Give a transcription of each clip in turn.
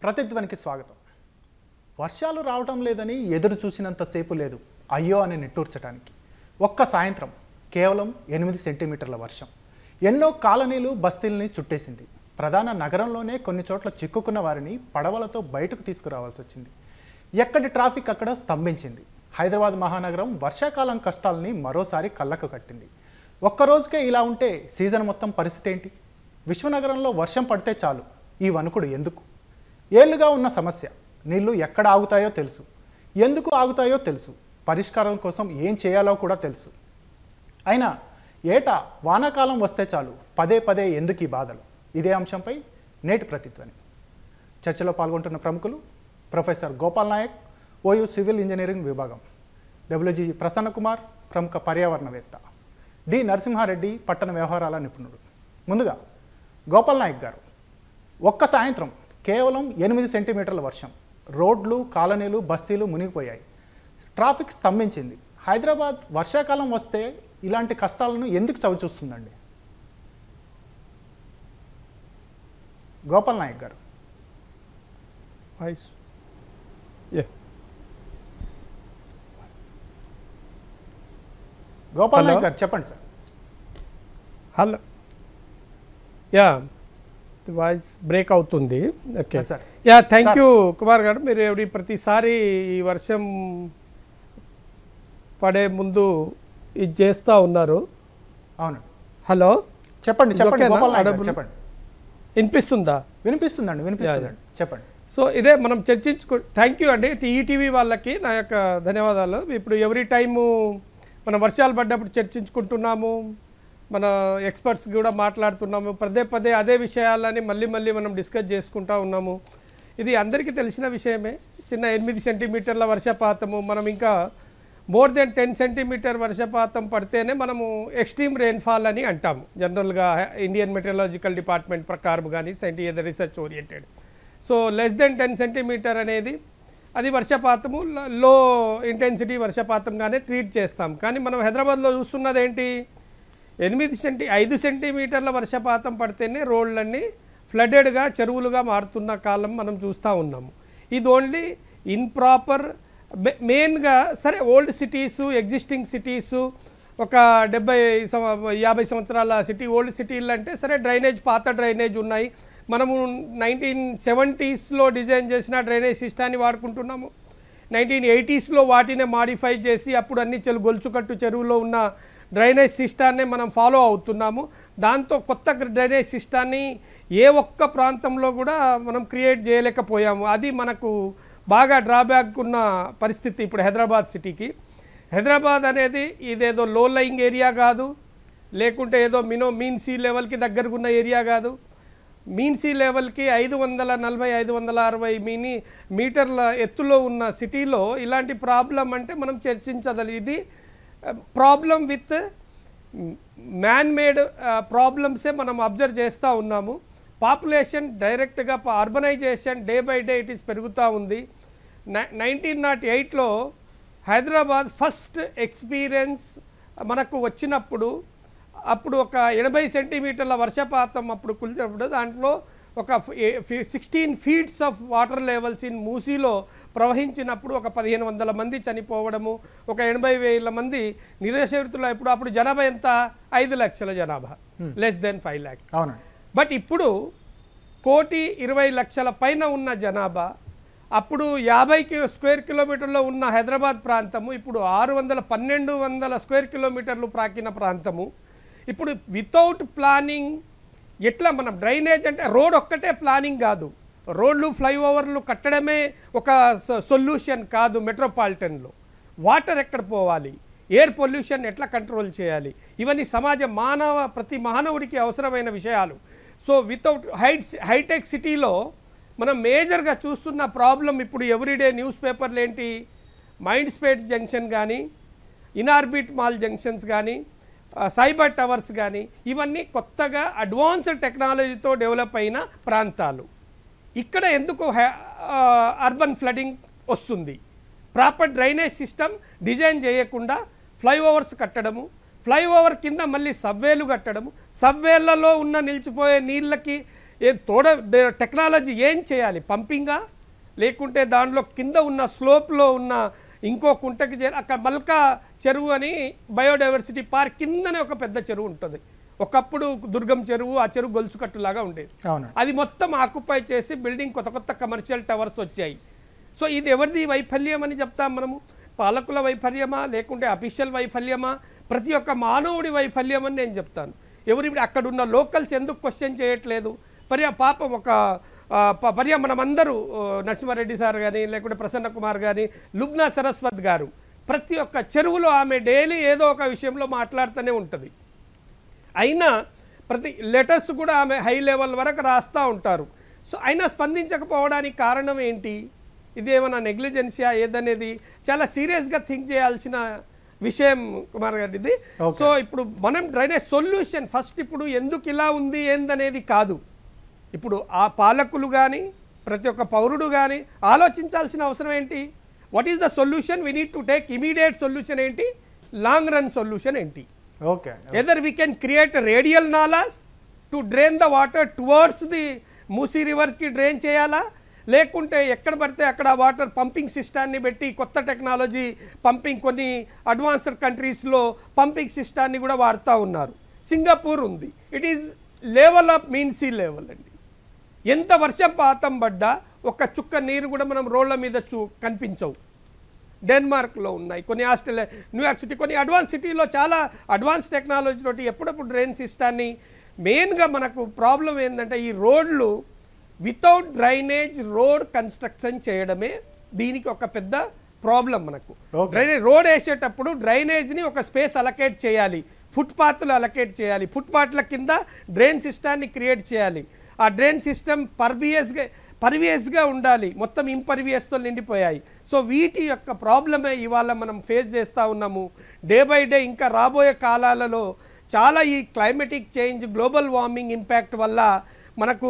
ప్రతిధ్వనికి స్వాగతం. వర్షాలు రావటం లేదని ఎదురు చూసినంతసేపు లేదు అయ్యో అని నిట్టూర్చడానికి. ఒక్క సాయంత్రం కేవలం 8 సెంటీమీటర్ల వర్షం ఎన్నో కాలనీలు బస్తీల్ని చుట్టేసింది. ప్రధాన నగరంలోనే కొన్ని చోట్ల చిక్కుకున్న వారిని పడవలతో బయటకు తీసుకురావాల్సి వచ్చింది. ఎక్కడి ట్రాఫిక్ అక్కడ స్తంభించింది. హైదరాబాద్ మహానగరం వర్షాకాలం కష్టాలని మరోసారి కళ్ళకు కట్టింది. ఒక్కరోజుకే ఇలా ఉంటే సీజన్ మొత్తం పరిస్థితి ఏంటి? విశ్వనగరంలో వర్షం పడితే చాలు ఈ వణుకుడు ఎందుకు? ఏళ్లుగా ఉన్న సమస్య. నీళ్లు ఎక్కడ ఆగుతాయో తెలుసు, ఎందుకు ఆగుతాయో తెలుసు, పరిష్కారం కోసం ఏం చేయాలో కూడా తెలుసు. అయినా ఏటా వానాకాలం వస్తే చాలు పదే పదే ఎందుకు ఈ బాధలు? ఇదే అంశంపై నేటి ప్రతిధ్వని. చర్చలో పాల్గొంటున్న ప్రముఖులు professor Gopal Nayak, OU civil engineering విభాగం, డబ్ల్యూజీ ప్రసన్న కుమార్, ప్రముఖ పర్యావరణవేత్త, డి నరసింహారెడ్డి, పట్టణ వ్యవహారాల నిపుణుడు. ముందుగా గోపాల్ నాయక్ గారు, ఒక్క సాయంత్రం కేవలం 8 సెంటీమీటర్ల వర్షం, రోడ్లు, కాలనీలు, బస్తీలు మునిగిపోయాయి, ట్రాఫిక్ స్తంభించింది. హైదరాబాద్ వర్షాకాలం వస్తే ఇలాంటి కష్టాలను ఎందుకు చవిచూస్తుందండి? గోపాల్ నాయక్ గారు. గోపాల్ నాయక్ గారు చెప్పండి sir. Hello, yeah voice break అవుతుంది. Okay sir. Yeah, thank you Kumar garu. మీరు ప్రతిసారి ఈ వర్షం పడే ముందు ఇది చేస్తూ ఉన్నారు. అవును, హలో చెప్పండి చెప్పండి గోపాల్ నాయక్ గారు చెప్పండి. వినిపిస్తుందా? వినిపిస్తుందండి, వినిపిస్తుందండి, చెప్పండి. సో ఇదే మనం థ్యాంక్ యూ అండి. ఈటీవీ వాళ్ళకి నా యొక్క ధన్యవాదాలు. ఇప్పుడు ఎవ్రీ టైము మనం వర్షాలు పడ్డప్పుడు చర్చించుకుంటున్నాము, మన ఎక్స్పర్ట్స్ కూడా మాట్లాడుతున్నాము, పదే పదే అదే విషయాలని మళ్ళీ మనం డిస్కస్ చేసుకుంటూ ఉన్నాము. ఇది అందరికీ తెలిసిన విషయమే. చిన్న 8 సెంటీమీటర్ల వర్షపాతము, మనం ఇంకా మోర్ దెన్ 10 సెంటీమీటర్ వర్షపాతం పడితేనే మనము ఎక్స్ట్రీమ్ రెయిన్ఫాల్ అని అంటాము జనరల్గా ఇండియన్ మెటీరియలాజికల్ డిపార్ట్మెంట్ ప్రకారం, కానీ scientific research oriented. So less than 10 centimetre అనేది అది వర్షపాతము, లో ఇంటెన్సిటీ వర్షపాతంగానే ట్రీట్ చేస్తాం. కానీ మనం హైదరాబాద్లో చూస్తున్నది ఏంటి? 5 సెంటీమీటర్ల వర్షపాతం పడితేనే రోడ్లన్నీ ఫ్లడెడ్గా, చెరువులుగా మారుతున్న కాలం మనం చూస్తూ ఉన్నాము. ఇది ఓన్లీ ఇంప్రాపర్, మెయిన్గా సరే ఓల్డ్ సిటీసు, ఎగ్జిస్టింగ్ సిటీసు, ఒక 50 సంవత్సరాల సిటీ, ఓల్డ్ సిటీలు అంటే సరే డ్రైనేజ్, పాత డ్రైనేజ్ ఉన్నాయి. మనము 1970స్లో డిజైన్ చేసిన డ్రైనేజ్ సిస్టాన్ని వాడుకుంటున్నాము. 1980స్లో వాటినే మాడిఫై చేసి అప్పుడు అన్ని గొలుచుకట్టు చెరువులో ఉన్న డ్రైనేజ్ సిస్టాన్ని మనం ఫాలో అవుతున్నాము. దాంతో కొత్త డ్రైనేజ్ సిస్టాన్ని ఏ ఒక్క ప్రాంతంలో కూడా మనం క్రియేట్ చేయలేకపోయాము. అది మనకు బాగా డ్రాబ్యాక్ ఉన్న పరిస్థితి ఇప్పుడు హైదరాబాద్ సిటీకి. హైదరాబాద్ అనేది ఇదేదో లో లయింగ్ ఏరియా కాదు, లేకుంటే ఏదో మీన్ సీ లెవెల్కి దగ్గరకు ఉన్న ఏరియా కాదు. మీన్ సీ లెవెల్కి 540-560 మీటర్ల ఎత్తులో ఉన్న సిటీలో ఇలాంటి ప్రాబ్లం అంటే మనం చర్చించదలి. ఇది ప్రాబ్లం విత్ మ్యాన్ మేడ్ ప్రాబ్లమ్సే మనం అబ్జర్వ్ చేస్తూ ఉన్నాము. పాపులేషన్ డైరెక్ట్గా urbanisation day by day it is పెరుగుతూ ఉంది. 1908లో హైదరాబాద్ ఫస్ట్ ఎక్స్పీరియన్స్ మనకు వచ్చినప్పుడు, అప్పుడు ఒక 80 సెంటీమీటర్ల వర్షపాతం అప్పుడు కులిచినప్పుడు దాంట్లో ఒక 16 feets of water levels in మూసీలో ప్రవహించినప్పుడు ఒక 1500 మంది చనిపోవడము, ఒక 80,000 మంది నిరాశ్రితులు. అప్పుడు జనాభా ఎంత? 5 లక్షల జనాభా, లెస్ దెన్ 5 lakhs. బట్ ఇప్పుడు 1,20,00,000 పైన ఉన్న జనాభా, అప్పుడు 50 స్క్వేర్ కిలోమీటర్లో ఉన్న హైదరాబాద్ ప్రాంతము ఇప్పుడు 1,200 స్క్వేర్ కిలోమీటర్లు ప్రాకిన ప్రాంతము. ఇప్పుడు వితౌట్ ప్లానింగ్ ఎట్లా మనం డ్రైనేజ్ అంటే రోడ్ ఒక్కటే ప్లానింగ్ కాదు, రోడ్లు, ఫ్లైఓవర్లు కట్టడమే ఒక సొల్యూషన్ కాదు. మెట్రోపాలిటన్లో వాటర్ ఎక్కడ పోవాలి, ఎయిర్ పొల్యూషన్ ఎట్లా కంట్రోల్ చేయాలి, ఇవన్నీ ప్రతి మానవుడికి అవసరమైన విషయాలు. సో వితౌట్ హైటెక్ సిటీలో మనం మేజర్గా చూస్తున్న ప్రాబ్లం ఇప్పుడు ఎవ్రీడే న్యూస్ పేపర్లు ఏంటి? మైండ్ స్పేస్ జంక్షన్ కానీ, ఇన్ఆర్బిట్ మాల్ జంక్షన్స్ కానీ, సైబర్ టవర్స్ కానీ, ఇవన్నీ కొత్తగా అడ్వాన్స్డ్ టెక్నాలజీతో డెవలప్ అయిన ప్రాంతాలు. ఇక్కడ ఎందుకు అర్బన్ ఫ్లడింగ్ వస్తుంది? ప్రాపర్ డ్రైనేజ్ సిస్టమ్ డిజైన్ చేయకుండా ఫ్లైఓవర్స్ కట్టడము, ఫ్లైఓవర్ కింద మళ్ళీ సబ్వేలు కట్టడము, సబ్వేలలో ఉన్న నిలిచిపోయే నీళ్ళకి టెక్నాలజీ ఏం చేయాలి, పంపింగా లేకుంటే దాంట్లో కింద ఉన్న స్లోప్లో ఉన్న ఇంకో కుంటకి అక్కడ మల్కా చెరువు అని బయోడైవర్సిటీ పార్క్ కిందనే ఒక పెద్ద చెరువు ఉంటుంది. ఒకప్పుడు దుర్గం చెరువు, ఆ చెరువు గొలుసుకట్టులాగా ఉండేది. అది మొత్తం ఆక్యుపై చేసి బిల్డింగ్ కొత్త కొత్త కమర్షియల్ టవర్స్ వచ్చాయి. సో ఇది ఎవరిది వైఫల్యం అని చెప్తాం మనము? పాలకుల వైఫల్యమా లేకుంటే అఫీషియల్ వైఫల్యమా? ప్రతి ఒక్క మానవుడి వైఫల్యం అని నేను చెప్తాను. ఇప్పుడు అక్కడ ఉన్న లోకల్స్ ఎందుకు క్వశ్చన్ చేయట్లేదు? పాపం ఒక మనమందరూ నరసింహారెడ్డి సార్ కానీ లేకుంటే ప్రసన్న కుమార్ కానీ లుబ్నా సరస్వత్ గారు ప్రతి ఒక్క చెరువులో ఆమె డైలీ ఏదో ఒక విషయంలో మాట్లాడుతూనే ఉంటుంది. అయినా ప్రతి లెటర్స్ కూడా ఆమె హై లెవెల్ వరకు రాస్తూ ఉంటారు. సో అయినా స్పందించకపోవడానికి కారణం ఏంటి? ఇదేమన్నా నెగ్లిజెన్షియా ఏదనేది చాలా సీరియస్గా థింక్ చేయాల్సిన విషయం కుమార్ గారు ఇది. సో ఇప్పుడు మనం డ్రైనేజ్ సొల్యూషన్ ఫస్ట్ ఇప్పుడు ఎందుకు ఇలా ఉంది ఏందనేది కాదు, ఇప్పుడు ఆ పాలకులు కానీ ప్రతి ఒక్క పౌరుడు కానీ ఆలోచించాల్సిన అవసరం ఏంటి? What is the solution? We need to take immediate solution ఏంటి, లాంగ్ రన్ సొల్యూషన్ ఏంటి? Either we can create radial nalas to drain the water towards the Musi రివర్స్కి డ్రైన్ చేయాలా, లేకుంటే ఎక్కడ పడితే అక్కడ వాటర్ పంపింగ్ సిస్టాన్ని పెట్టి కొత్త టెక్నాలజీ పంపింగ్, కొన్ని అడ్వాన్స్డ్ కంట్రీస్లో పంపింగ్ సిస్టాన్ని కూడా వాడుతూ ఉన్నారు. సింగపూర్ ఉంది, it is level of mean sea level అండి. ఎంత వర్షం పాతం పడ్డా ఒక్క చుక్క నీరు కూడా మనం రోడ్ల మీద కనిపించవు. డెన్మార్క్లో ఉన్నాయి, కొన్ని ఆస్ట్రేలియా, న్యూయార్క్ సిటీ, కొన్ని అడ్వాన్స్ సిటీలో చాలా అడ్వాన్స్ టెక్నాలజీ తోటి ఎప్పుడప్పుడు డ్రైన్ సిస్టాన్ని. మెయిన్గా మనకు ప్రాబ్లం ఏంటంటే ఈ రోడ్లు వితౌట్ డ్రైనేజ్ రోడ్ కన్స్ట్రక్షన్ చేయడమే దీనికి ఒక పెద్ద ప్రాబ్లం మనకు. డ్రైనేజ్ రోడ్ వేసేటప్పుడు డ్రైనేజ్ని ఒక స్పేస్ అలకేట్ చేయాలి, ఫుట్పాత్లు అలకేట్ చేయాలి, ఫుట్పాత్ల కింద డ్రైన్ సిస్టాన్ని క్రియేట్ చేయాలి. ఆ డ్రైన్ సిస్టమ్ పర్వియస్గా ఉండాలి, మొత్తం ఇంపర్వియస్తో నిండిపోయాయి. సో వీటి యొక్క ప్రాబ్లమే ఇవాళ మనం ఫేస్ చేస్తూ ఉన్నాము. డే బై డే ఇంకా రాబోయే కాలాలలో చాలా ఈ climatic change, global warming impact వల్ల మనకు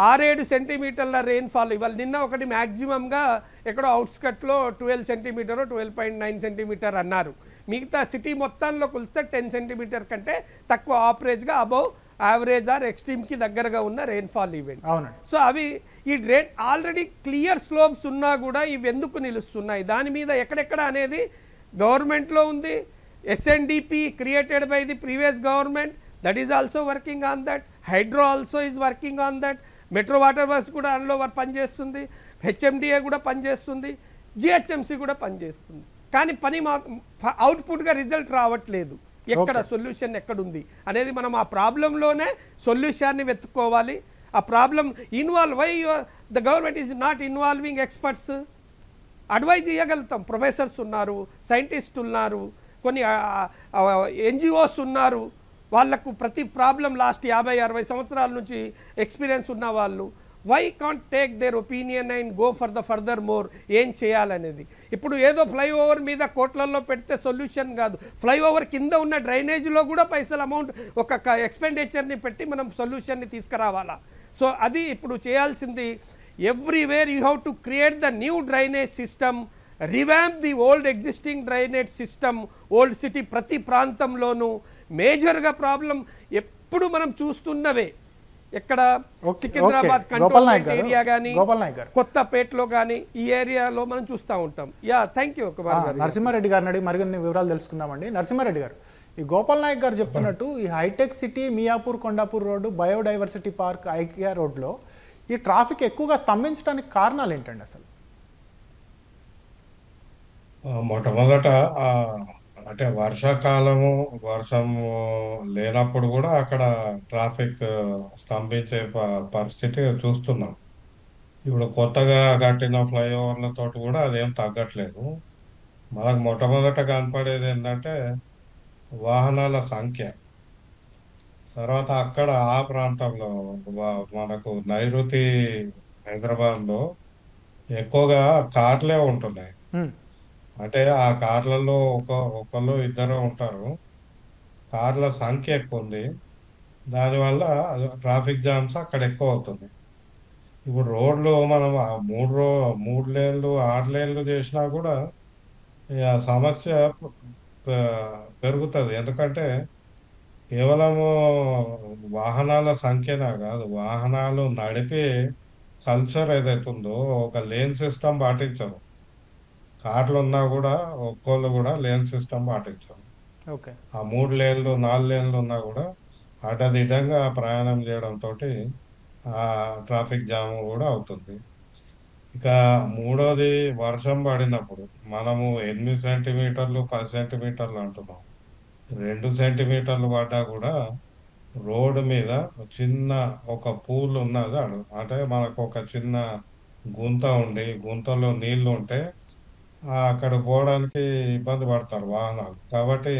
6-7 సెంటీమీటర్ల రెయిన్ఫాల్. ఇవాళ నిన్న ఒకటి మ్యాక్సిమంగా ఎక్కడో అవుట్స్కట్లో 12 సెంటీమీటర్, 12.9 సెంటీమీటర్ అన్నారు. మిగతా సిటీ మొత్తంలో కొలిస్తే 10 సెంటీమీటర్ కంటే తక్కువ ఆపరేజ్గా అబౌవ్ యావరేజ్ ఆర్ ఎక్స్ట్రీమ్కి దగ్గరగా ఉన్న రెయిన్ఫాల్ ఈవెంట్. సో అవి ఈ ఆల్రెడీ క్లియర్ స్లోప్స్ ఉన్నా కూడా ఇవి ఎందుకు నిలుస్తున్నాయి, దాని మీద ఎక్కడెక్కడ అనేది గవర్నమెంట్లో ఉంది. SNDP created by the previous government, that is also working on that. Hydro also is working on that. Metro water works కూడా అందులో పనిచేస్తుంది, హెచ్ఎండిఏ కూడా పనిచేస్తుంది, జిహెచ్ఎంసి కూడా పనిచేస్తుంది. కానీ అవుట్పుట్గా రిజల్ట్ రావట్లేదు. ఎక్కడ సొల్యూషన్ ఎక్కడుంది అనేది మనం ఆ ప్రాబ్లంలోనే సొల్యూషన్ని వెతుక్కోవాలి. ఆ problem why the government is not involving experts? Advice ఇవ్వగలుగుతాం, ప్రొఫెసర్స్ ఉన్నారు, సైంటిస్ట్ ఉన్నారు, కొన్ని ఎన్జిఓస్ ఉన్నారు, వాళ్లకు ప్రతి ప్రాబ్లం లాస్ట్ 50-60 సంవత్సరాల నుంచి ఎక్స్పీరియన్స్ ఉన్న వాళ్ళు. Why can't take their opinion and go for the further more ఏం చేయాలనేది. ఇప్పుడు ఏదో ఫ్లైఓవర్ మీద కోట్లలో పెడితే సొల్యూషన్ కాదు, ఫ్లైఓవర్ కింద ఉన్న డ్రైనేజ్లో కూడా పైసలు అమౌంట్ ఒక ఎక్స్పెండిచర్ని పెట్టి మనం సొల్యూషన్ని తీసుకురావాలా. సో అది ఇప్పుడు చేయాల్సింది. Everywhere you have to create the new drainage system, revamp the old existing drainage system. Old city ప్రతి ప్రాంతంలోనూ మేజర్గా ప్రాబ్లం ఎప్పుడు మనం చూస్తున్నవే. ఎక్కడ సికింద్రాబాద్ కంటోన్మెంట్ ఏరియా కానీ, కొత్తపేటలో కానీ ఈ ఏరియాలో మనం చూస్తూ ఉంటాం. థ్యాంక్ యూ కుమార్ గారు. నరసింహారెడ్డి గారిని అడిగి మరిన్ని వివరాలు తెలుసుకుందామండి. నరసింహారెడ్డి గారు, ఈ గోపాల్ నాయక్ గారు చెప్తున్నట్టు ఈ hitech city, Miyapur Kondapur road, biodiversity park, IKEA రోడ్లో ఈ ట్రాఫిక్ ఎక్కువగా స్తంభించడానికి కారణాలు ఏంటండి అసలు? మొట్టమొదట అంటే వర్షాకాలము, వర్షం లేనప్పుడు కూడా అక్కడ ట్రాఫిక్ స్తంభించే పరిస్థితి చూస్తున్నాం. ఇప్పుడు కొత్తగా కట్టిన ఫ్లైఓవర్లతో కూడా అదేం తగ్గట్లేదు. మనకు మొట్టమొదట కనపడేది ఏంటంటే వాహనాల సంఖ్య. తర్వాత అక్కడ ఆ ప్రాంతంలో మనకు నైరుతి హైదరాబాద్లో ఎక్కువగా కార్లే ఉంటున్నాయి. అంటే ఆ కార్లలో ఒకళ్ళు ఇద్దరు ఉంటారు, కార్ల సంఖ్య ఎక్కువ ఉంది, దానివల్ల ట్రాఫిక్ జామ్స్ అక్కడ ఎక్కువ అవుతుంది. ఇప్పుడు రోడ్లు మనం 3 లేన్లు 6 లేన్లు చేసినా కూడా సమస్య పెరుగుతుంది. ఎందుకంటే కేవలము వాహనాల సంఖ్యనే కాదు, వాహనాలు నడిపే కల్చర్ ఏదైతే ఉందో ఒక లేన్ సిస్టమ్ పాటించరు. కార్లు ఉన్నా కూడా ఒక్కోళ్ళు కూడా లేన్ సిస్టమ్ పాటించరు. ఓకే. ఆ 3 లేన్లు 4 లేన్లు ఉన్నా కూడా అడ్డదిడ్డంగా ప్రయాణం చేయడంతో ఆ ట్రాఫిక్ జామ్ కూడా అవుతుంది. ఇక మూడోది, వర్షం పడినప్పుడు మనము 8 సెంటీమీటర్లు 10 సెంటీమీటర్లు అంటున్నాం. 2 సెంటీమీటర్లు పడ్డా కూడా రోడ్డు మీద చిన్న ఒక పూల్ ఉన్నది అంటే మనకు ఒక చిన్న గుంత ఉండి గుంతలో నీళ్లు ఉంటే అక్కడ పోవడానికి ఇబ్బంది పడతారు వాహనాలు. కాబట్టి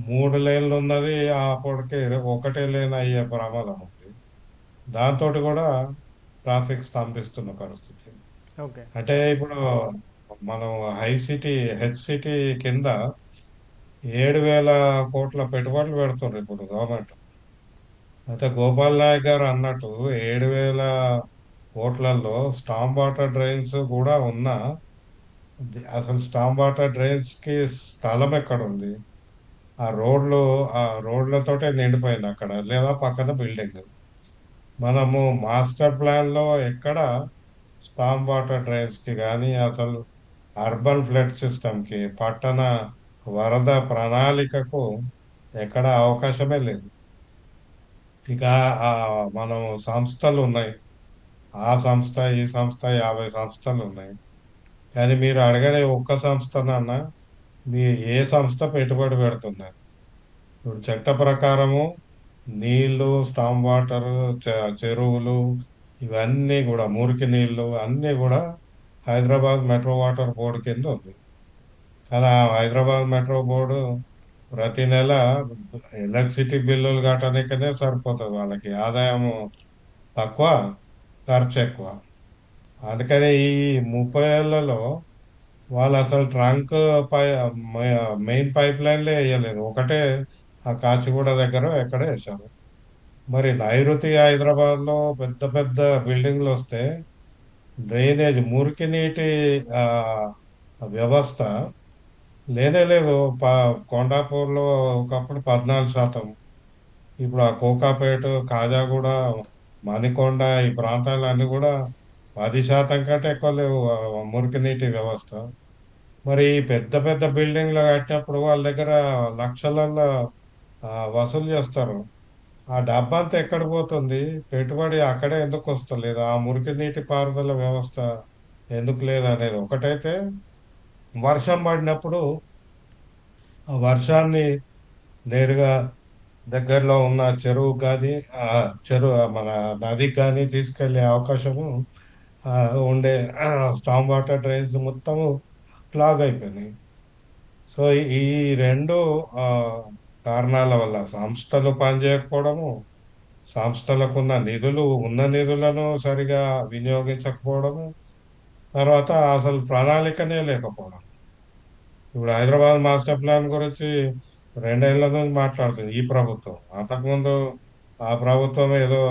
3 లేన్లు ఉన్నది అప్పటికి ఒకటే లేన్ అయ్యే ప్రమాదం ఉంది. దాంతో కూడా ట్రాఫిక్ స్తంభిస్తున్న పరిస్థితి. ఓకే. అంటే ఇప్పుడు మనం హెచ్ సిటీ కింద 7,000 కోట్ల పెట్టుబడులు పెడుతున్నారు ఇప్పుడు గవర్నమెంట్. అయితే గోపాల్ నాయక్ గారు అన్నట్టు 7,000 కోట్లలో స్టామ్ వాటర్ డ్రైన్స్ కూడా ఉన్నా అసలు స్టామ్ వాటర్ డ్రైన్స్ కి స్థలం ఎక్కడ ఉంది? ఆ రోడ్లు ఆ రోడ్లతోటే నిండిపోయింది అక్కడ, లేదా పక్కన బిల్డింగ్. మనము మాస్టర్ ప్లాన్ లో ఎక్కడ స్టామ్ వాటర్ డ్రైన్స్ కి కానీ, అసలు అర్బన్ ఫ్లడ్ సిస్టమ్ కి, పట్టణ వరద ప్రణాళికకు ఎక్కడ అవకాశమే లేదు. ఇక ఆ మనం సంస్థలు ఉన్నాయి, ఆ సంస్థ ఈ సంస్థ 50 సంస్థలు ఉన్నాయి. కానీ మీరు అడగని ఒక్క సంస్థనన్నా మీ ఏ సంస్థ పెట్టుబడి పెడుతున్నారు? ఇప్పుడు చట్ట ప్రకారము నీళ్లు, స్టామ్ వాటర్, చెరువులు, ఇవన్నీ కూడా మురికి నీళ్లు అన్నీ కూడా హైదరాబాద్ మెట్రో వాటర్ బోర్డు కింద ఉంది. కానీ ఆ హైదరాబాద్ మెట్రో బోర్డు ప్రతి నెల ఎలక్ట్రిసిటీ బిల్లులు కట్టడానికనే సరిపోతుంది. వాళ్ళకి ఆదాయము తక్కువ, ఖర్చు ఎక్కువ. అందుకని ఈ 30 ఏళ్లలో వాళ్ళు అసలు ట్రంక్ పై మెయిన్ పైప్ లైన్లే వేయలేదు. ఒకటే ఆ కాచిగూడ దగ్గర ఎక్కడ వేశారు. మరి నైరుతి హైదరాబాద్లో పెద్ద పెద్ద బిల్డింగ్లు వస్తే డ్రైనేజ్ మురికి నీటి ఆ, వ్యవస్థ లేనే లేదు. కొండాపూర్లో ఒకప్పుడు 14%, ఇప్పుడు ఆ కోకాపేట, కాజాగూడ, మణికొండ ఈ ప్రాంతాలన్నీ కూడా 10% కంటే ఎక్కువ లేవు మురికి నీటి వ్యవస్థ. మరి ఈ పెద్ద పెద్ద బిల్డింగ్లు కట్టినప్పుడు వాళ్ళ దగ్గర లక్షలలో వసూలు చేస్తారు. ఆ డబ్బంతా ఎక్కడ పోతుంది? పెట్టుబడి అక్కడే ఎందుకు వస్తలేదు? ఆ మురికి నీటి పారుదల వ్యవస్థ ఎందుకు లేదు అనేది ఒకటైతే, వర్షం పడినప్పుడు ఆ వర్షాన్ని నేరుగా దగ్గరలో ఉన్న చెరువు కానీ, ఆ మన నదికి కానీ తీసుకెళ్లే అవకాశము ఆ, ఉండే స్టామ్ వాటర్ డ్రైన్స్ మొత్తము క్లాగ్ అయిపోయినాయి. సో ఈ రెండు ఆ, కారణాల వల్ల సంస్థలు పనిచేయకపోవడము, సంస్థలకు ఉన్న నిధులను సరిగా వినియోగించకపోవడము, తర్వాత అసలు ప్రణాళికనే లేకపోవడం. ఇప్పుడు హైదరాబాద్ మాస్టర్ ప్లాన్ గురించి 2 ఏళ్ల నుంచి మాట్లాడుతుంది ఈ ప్రభుత్వం. అంతకుముందు ఆ ప్రభుత్వం ఏదో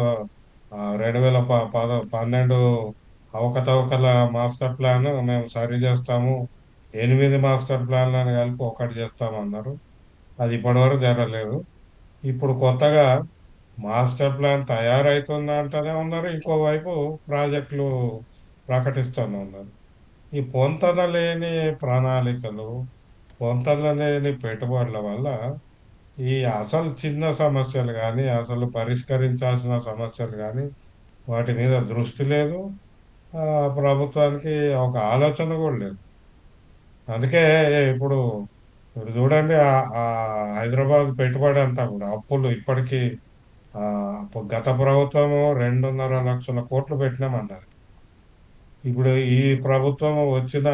2012 అవకతవకల మాస్టర్ ప్లాన్ మేము సరి చేస్తాము, 8 మాస్టర్ ప్లాన్లను కలిపి ఒకటి చేస్తామన్నారు. అది ఇప్పటివరకు జరగలేదు. ఇప్పుడు కొత్తగా మాస్టర్ ప్లాన్ తయారవుతుంది అంటూనే ఉన్నారు, ఇంకోవైపు ప్రాజెక్టులు ప్రకటిస్తూనే ఉన్నారు. ఈ పొంతన లేని ప్రణాళికలు, పొంతన లేని పెట్టుబడుల వల్ల ఈ అసలు చిన్న సమస్యలు కానీ, అసలు పరిష్కరించాల్సిన సమస్యలు కానీ వాటి మీద దృష్టి లేదు. ఆ, ప్రభుత్వానికి ఒక ఆలోచన కూడా లేదు. అందుకే ఇప్పుడు ఇప్పుడు చూడండి, ఆ హైదరాబాద్ పెట్టుబడి అంతా కూడా అప్పులు ఇప్పటికీ ఆ, గత ప్రభుత్వము 2.5 లక్షల కోట్లు పెట్టినామన్నది. ఇప్పుడు ఈ ప్రభుత్వం వచ్చిన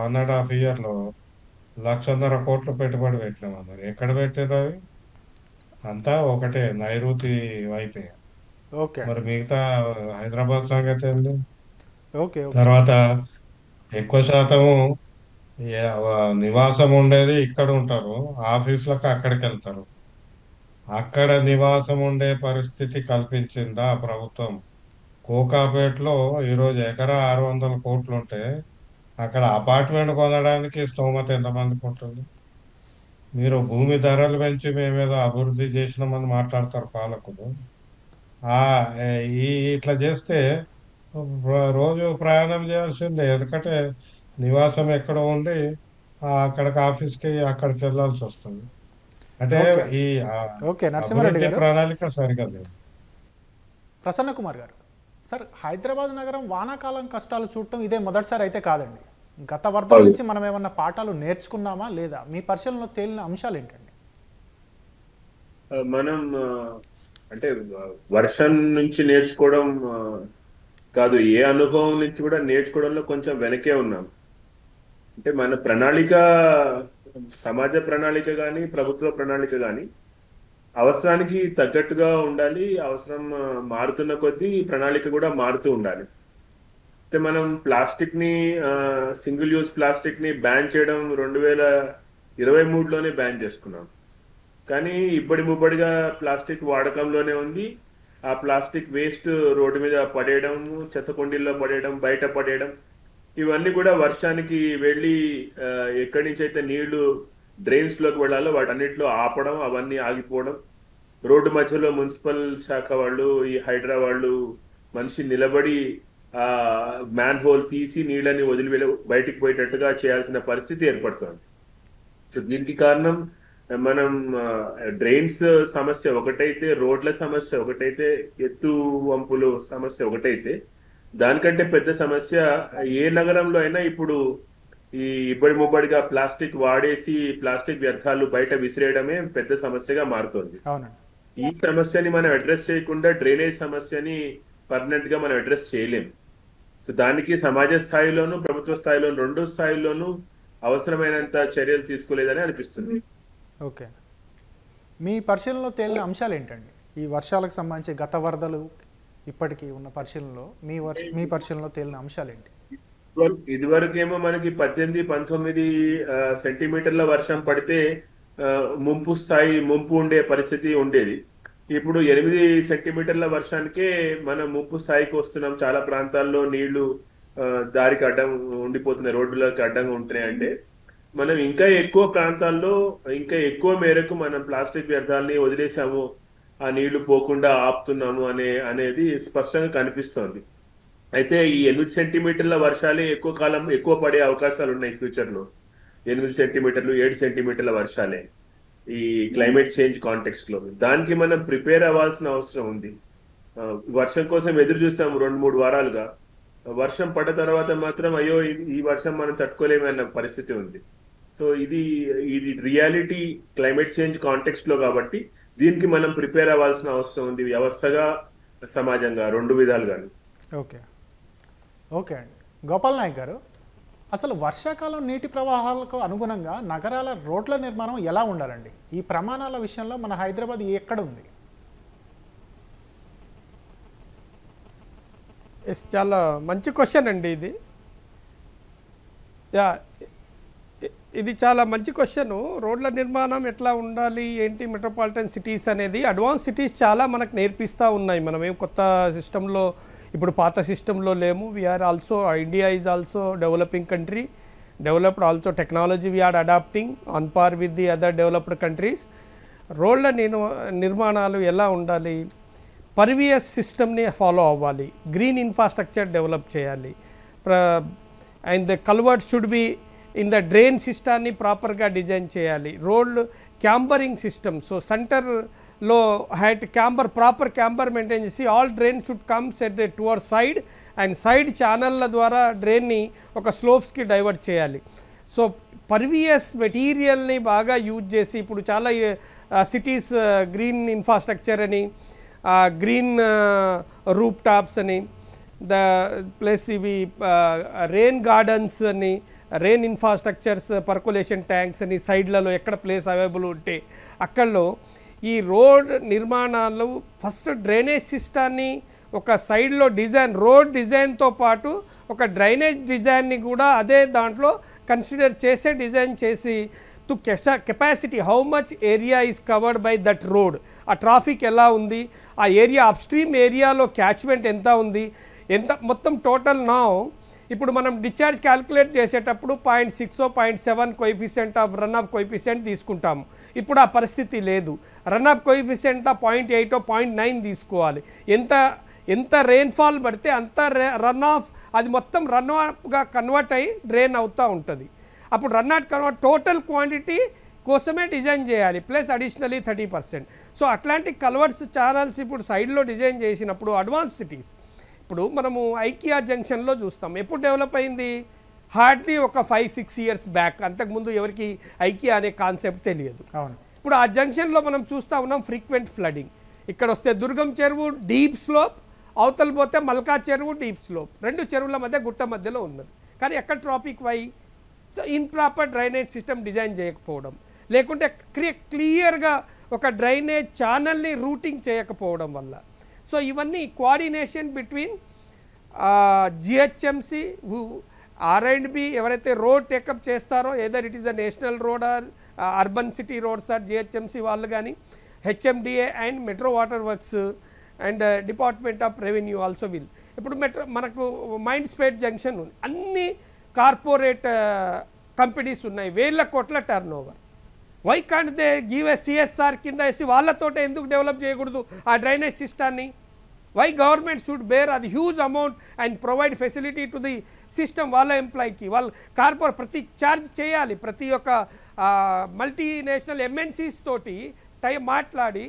1.5 ఇయర్లో 1.5 లక్షలు పెట్టుబడి పెట్టినామన్నారు. ఎక్కడ పెట్టారు అవి? అంతా ఒకటే నైరుతి వైపే. ఓకే. మరి మిగతా హైదరాబాద్ సంగతి ఏంది? ఓకే. ఓకే. తర్వాత ఎక్కువ శాతము నివాసం ఉండేది ఇక్కడ ఉంటారు, ఆఫీసులకు అక్కడికి వెళ్తారు. అక్కడ నివాసం ఉండే పరిస్థితి కల్పించిందా ఆ ప్రభుత్వం? కోకాపేటలో ఈరోజు ఎకరా 600 కోట్లు ఉంటే అక్కడ అపార్ట్మెంట్ కొనడానికి స్తోమత ఎంతమందికి ఉంటుంది? మీరు భూమి ధరలు పెంచి మేమేదో అభివృద్ధి చేసినామని మాట్లాడతారు పాలకులు. ఆ ఈ ఇట్లా చేస్తే రోజు ప్రయాణం చేయాల్సిందే, ఎందుకంటే నివాసం ఎక్కడ ఉండి అక్కడికి ఆఫీస్కి అక్కడికి వెళ్ళాల్సి వస్తుంది. అంటే ఓకే ఈ ఓకే నరసింహారెడ్డి అభివృద్ధి గారు. ప్రణాళిక సరిగా లేదు. ప్రసన్న కుమార్ గారు, సార్ హైదరాబాద్ నగరం వానాకాలం కష్టాలు చూడటం ఇదే మొదటిసారి అయితే కాదండి. గత వరదల నుంచి మనం ఏమన్నా పాఠాలు నేర్చుకున్నామా లేదా? మీ పరిశీలనలో తేలిన అంశాలు ఏంటండి? మనం అంటే వర్షం నుంచి నేర్చుకోవడం కాదు, ఏ అనుభవం నుంచి కూడా నేర్చుకోవడంలో కొంచెం వెనకే ఉన్నాం. అంటే మన ప్రణాళిక, సమాజ ప్రణాళిక కానీ ప్రభుత్వ ప్రణాళిక కానీ అవసరానికి తగ్గట్టుగా ఉండాలి. అవసరం మారుతున్న కొద్దీ ప్రణాళిక కూడా మారుతూ ఉండాలి. అయితే మనం ప్లాస్టిక్ని, సింగిల్ యూజ్ ప్లాస్టిక్ని బ్యాన్ చేయడం 2023లోనే బ్యాన్ చేసుకున్నాం. కానీ ఇబ్బడి ముబ్బడిగా ప్లాస్టిక్ వాడకంలోనే ఉంది. ఆ ప్లాస్టిక్ వేస్ట్ రోడ్డు మీద పడేయడం, చెత్త కుండీల్లో పడేయడం, బయట పడేయడం, ఇవన్నీ కూడా వర్షానికి వెళ్ళి ఎక్కడి నుంచి అయితే నీళ్లు డ్రైన్స్లోకి వెళ్ళాలో వాటన్నిటిలో ఆపడం, అవన్నీ ఆగిపోవడం. రోడ్డు మధ్యలో మున్సిపల్ శాఖ వాళ్ళు, ఈ హైడ్రా వాళ్ళు మనిషి నిలబడి మ్యాన్ హోల్ తీసి నీళ్ళని వదిలి బయటికి పోయేటట్టుగా చేయాల్సిన పరిస్థితి ఏర్పడుతుంది. సో దీనికి కారణం మనం డ్రైన్స్ సమస్య ఒకటైతే, రోడ్ల సమస్య ఒకటైతే, ఎత్తు వంపులు సమస్య ఒకటైతే, దానికంటే పెద్ద సమస్య ఏ నగరంలో అయినా ఇప్పుడు ఈ ఇబ్బడి ముబ్బడిగా ప్లాస్టిక్ వాడేసి ప్లాస్టిక్ వ్యర్థాలు బయట విసిరేయడమే పెద్ద సమస్యగా మారుతోంది. ఈ సమస్యని మనం అడ్రస్ చేయకుండా డ్రైనేజ్ సమస్యని పర్మనెంట్ గా మనం అడ్రస్ చేయలేం. సో దానికి సమాజ స్థాయిలోనూ ప్రభుత్వ స్థాయిలోనూ రెండు స్థాయిల్లోనూ అవసరమైనంత చర్యలు తీసుకోలేదని అనిపిస్తుంది. ఓకే, మీ పరిశీలనలో తేలిన అంశాలు ఏంటండి? ఈ వర్షాలకు సంబంధించి గత వరదలు ఇప్పటికీ ఉన్న పరిశీలనలో మీ పరిశీలనలో తేలిన అంశాలు ఏంటి? ఇదివరకేమో మనకి 18-19 సెంటీమీటర్ల వర్షం పడితే ముంపు ఉండే పరిస్థితి ఉండేది. ఇప్పుడు 8 సెంటీమీటర్ల వర్షానికే మనం ముంపు స్థాయికి వస్తున్నాం. చాలా ప్రాంతాల్లో నీళ్లు దారికి అడ్డం ఉండిపోతున్నాయి, రోడ్డులకు అడ్డంగా ఉంటున్నాయి. అంటే మనం ఇంకా ఎక్కువ ప్రాంతాల్లో ఇంకా ఎక్కువ మేరకు మనం ప్లాస్టిక్ వ్యర్థాలని వదిలేసాము, ఆ నీళ్లు పోకుండా ఆపుతున్నాము అనేది స్పష్టంగా కనిపిస్తోంది. అయితే ఈ 8 సెంటీమీటర్ల వర్షాలే ఎక్కువ కాలం ఎక్కువ పడే అవకాశాలు ఉన్నాయి ఫ్యూచర్లో. 8 సెంటీమీటర్లు 7 సెంటీమీటర్ల వర్షాలే ఈ క్లైమేట్ చేంజ్ కాంటెక్స్ట్ లో. దానికి మనం ప్రిపేర్ అవ్వాల్సిన అవసరం ఉంది. వర్షం కోసం ఎదురు చూసాము 2-3 వారాలుగా. వర్షం పడ్డ తర్వాత మాత్రం అయ్యో ఈ వర్షం మనం తట్టుకోలేమన్న పరిస్థితి ఉంది. సో ఇది రియాలిటీ క్లైమేట్ చేంజ్ కాంటెక్స్ట్ లో కాబట్టి దీనికి మనం ప్రిపేర్ అవ్వాల్సిన అవసరం ఉంది, వ్యవస్థగా సమాజంగా రెండు విధాలుగాను. ఓకే ఓకే అండి. గోపాల్ నాయక్ గారు, అసలు వర్షాకాలం నీటి ప్రవాహాలకు అనుగుణంగా నగరాల రోడ్ల నిర్మాణం ఎలా ఉండాలండి? ఈ ప్రమాణాల విషయంలో మన హైదరాబాద్ ఎక్కడుంది? చాలా మంచి క్వశ్చన్ అండి ఇది. ఇది చాలా మంచి క్వశ్చన్. రోడ్ల నిర్మాణం ఎట్లా ఉండాలి ఏంటి, మెట్రోపాలిటన్ సిటీస్ అనేది అడ్వాన్స్ సిటీస్ చాలా మనకు నేర్పిస్తూ ఉన్నాయి. మనమేం కొత్త సిస్టంలో, ఇప్పుడు పాత సిస్టంలో లేము. We are also, India is also developing country, developed also technology we are adapting on par with the other developed countries. రోడ్ల నిర్మాణాలు ఎలా ఉండాలి? పర్వియస్ సిస్టమ్ని ఫాలో అవ్వాలి, గ్రీన్ ఇన్ఫ్రాస్ట్రక్చర్ డెవలప్ చేయాలి, and the culvert should be in the drain సిస్టాన్ని ప్రాపర్గా design చేయాలి. రోడ్ క్యాంబరింగ్ సిస్టమ్, సో సెంటర్లో height camber, proper camber maintain చేసి all drain should comes at the tower side and side ఛానళ్ళ ద్వారా డ్రైన్ని ఒక స్లోప్స్కి divert చేయాలి. సో పర్వియస్ మెటీరియల్ని బాగా యూజ్ చేసి, ఇప్పుడు చాలా సిటీస్ గ్రీన్ ఇన్ఫ్రాస్ట్రక్చర్ అని, గ్రీన్ రూప్ టాప్స్ అని, ద ప్లస్ ఇవి రెయిన్ గార్డెన్స్ అని, రెయిన్ ఇన్ఫ్రాస్ట్రక్చర్స్, పర్కులేషన్ ట్యాంక్స్ అని సైడ్లలో ఎక్కడ ప్లేస్ అవైలబుల్ ఉంటే అక్కడలో ఈ రోడ్ నిర్మాణాలు ఫస్ట్ డ్రైనేజ్ సిస్టాన్ని ఒక సైడ్లో డిజైన్, రోడ్ డిజైన్తో పాటు ఒక డ్రైనేజ్ డిజైన్ని కూడా అదే దాంట్లో కన్సిడర్ చేసే డిజైన్ చేసి to capacity, how much area is covered by that road, ఆ ట్రాఫిక్ ఎలా ఉంది, ఆ ఏరియా అప్స్ట్రీమ్ ఏరియాలో క్యాచ్మెంట్ ఎంత ఉంది, ఎంత మొత్తం టోటల్ నా ఇప్పుడు మనం డిశ్చార్జ్ క్యాలిక్యులేట్ చేసేటప్పుడు 0.6 0.7 coefficient of run of coefficient తీసుకుంటాము. ఇప్పుడు ఆ పరిస్థితి లేదు. రన్ ఆఫ్ కోఎఫిషియంట్ 0.8 0.9 తీసుకోవాలి. ఎంత రెయిన్ఫాల్ పడితే అంత రన్ ఆఫ్ అది మొత్తం రన్ ఆఫ్గా కన్వర్ట్ అయ్యి డ్రైన్ అవుతూ ఉంటుంది. అప్పుడు run of convert total quantity కోసమే డిజైన్ చేయాలి, ప్లస్ అడిషనలీ 30%. సో అట్లాంటి కల్వర్ట్స్ ఛానల్స్ ఇప్పుడు సైడ్లో డిజైన్ చేసినప్పుడు అడ్వాన్స్ సిటీస్, ఇప్పుడు మనము ఐకియా జంక్షన్లో చూస్తాం. ఎప్పుడు డెవలప్ అయింది? హార్డ్లీ ఒక 5-6 ఇయర్స్ బ్యాక్. అంతకుముందు ఎవరికి ఐకియా అనే కాన్సెప్ట్ తెలియదు. ఇప్పుడు ఆ జంక్షన్లో మనం చూస్తూ ఉన్నాం ఫ్రీక్వెంట్ ఫ్లడింగ్. ఇక్కడ వస్తే దుర్గం చెరువు డీప్ స్లోప్, అవతల పోతే మల్కా చెరువు డీప్ స్లోప్, రెండు చెరువుల మధ్య గుట్ట మధ్యలో ఉన్నది. కానీ ఎక్కడ traffic why? So improper drainage system design చేయకపోవడం, లేకుంటే క్లియర్గా ఒక డ్రైనేజ్ ఛానల్ని రూటింగ్ చేయకపోవడం వల్ల. సో ఇవన్నీ కోఆర్డినేషన్ బిట్వీన్ జిహెచ్ఎంసి, R&B ఎవరైతే రోడ్ టేకప్ చేస్తారో, either it is a national road or urban city roads or GHMC వాళ్ళు కానీ, HMDA and metro water works and department of revenue also will. ఇప్పుడు మనకు mind స్పేట్ junction ఉంది, అన్ని corporate companies ఉన్నాయి, వేల కోట్ల turnover. Why can't they give a CSR కింద వేసి వాళ్ళతోటే ఎందుకు డెవలప్ చేయకూడదు ఆ డ్రైనేజ్ సిస్టాన్ని? వై గవర్నమెంట్ షుడ్ బేర్ అది huge amount and provide facility to the system. వాళ్ళ ఎంప్లాయీకి వాళ్ళు కార్పొరేట్ ప్రతి ఛార్జ్ చేయాలి. ప్రతి ఒక్క మల్టీనేషనల్ ఎంఎన్సీస్ తోటి మాట్లాడి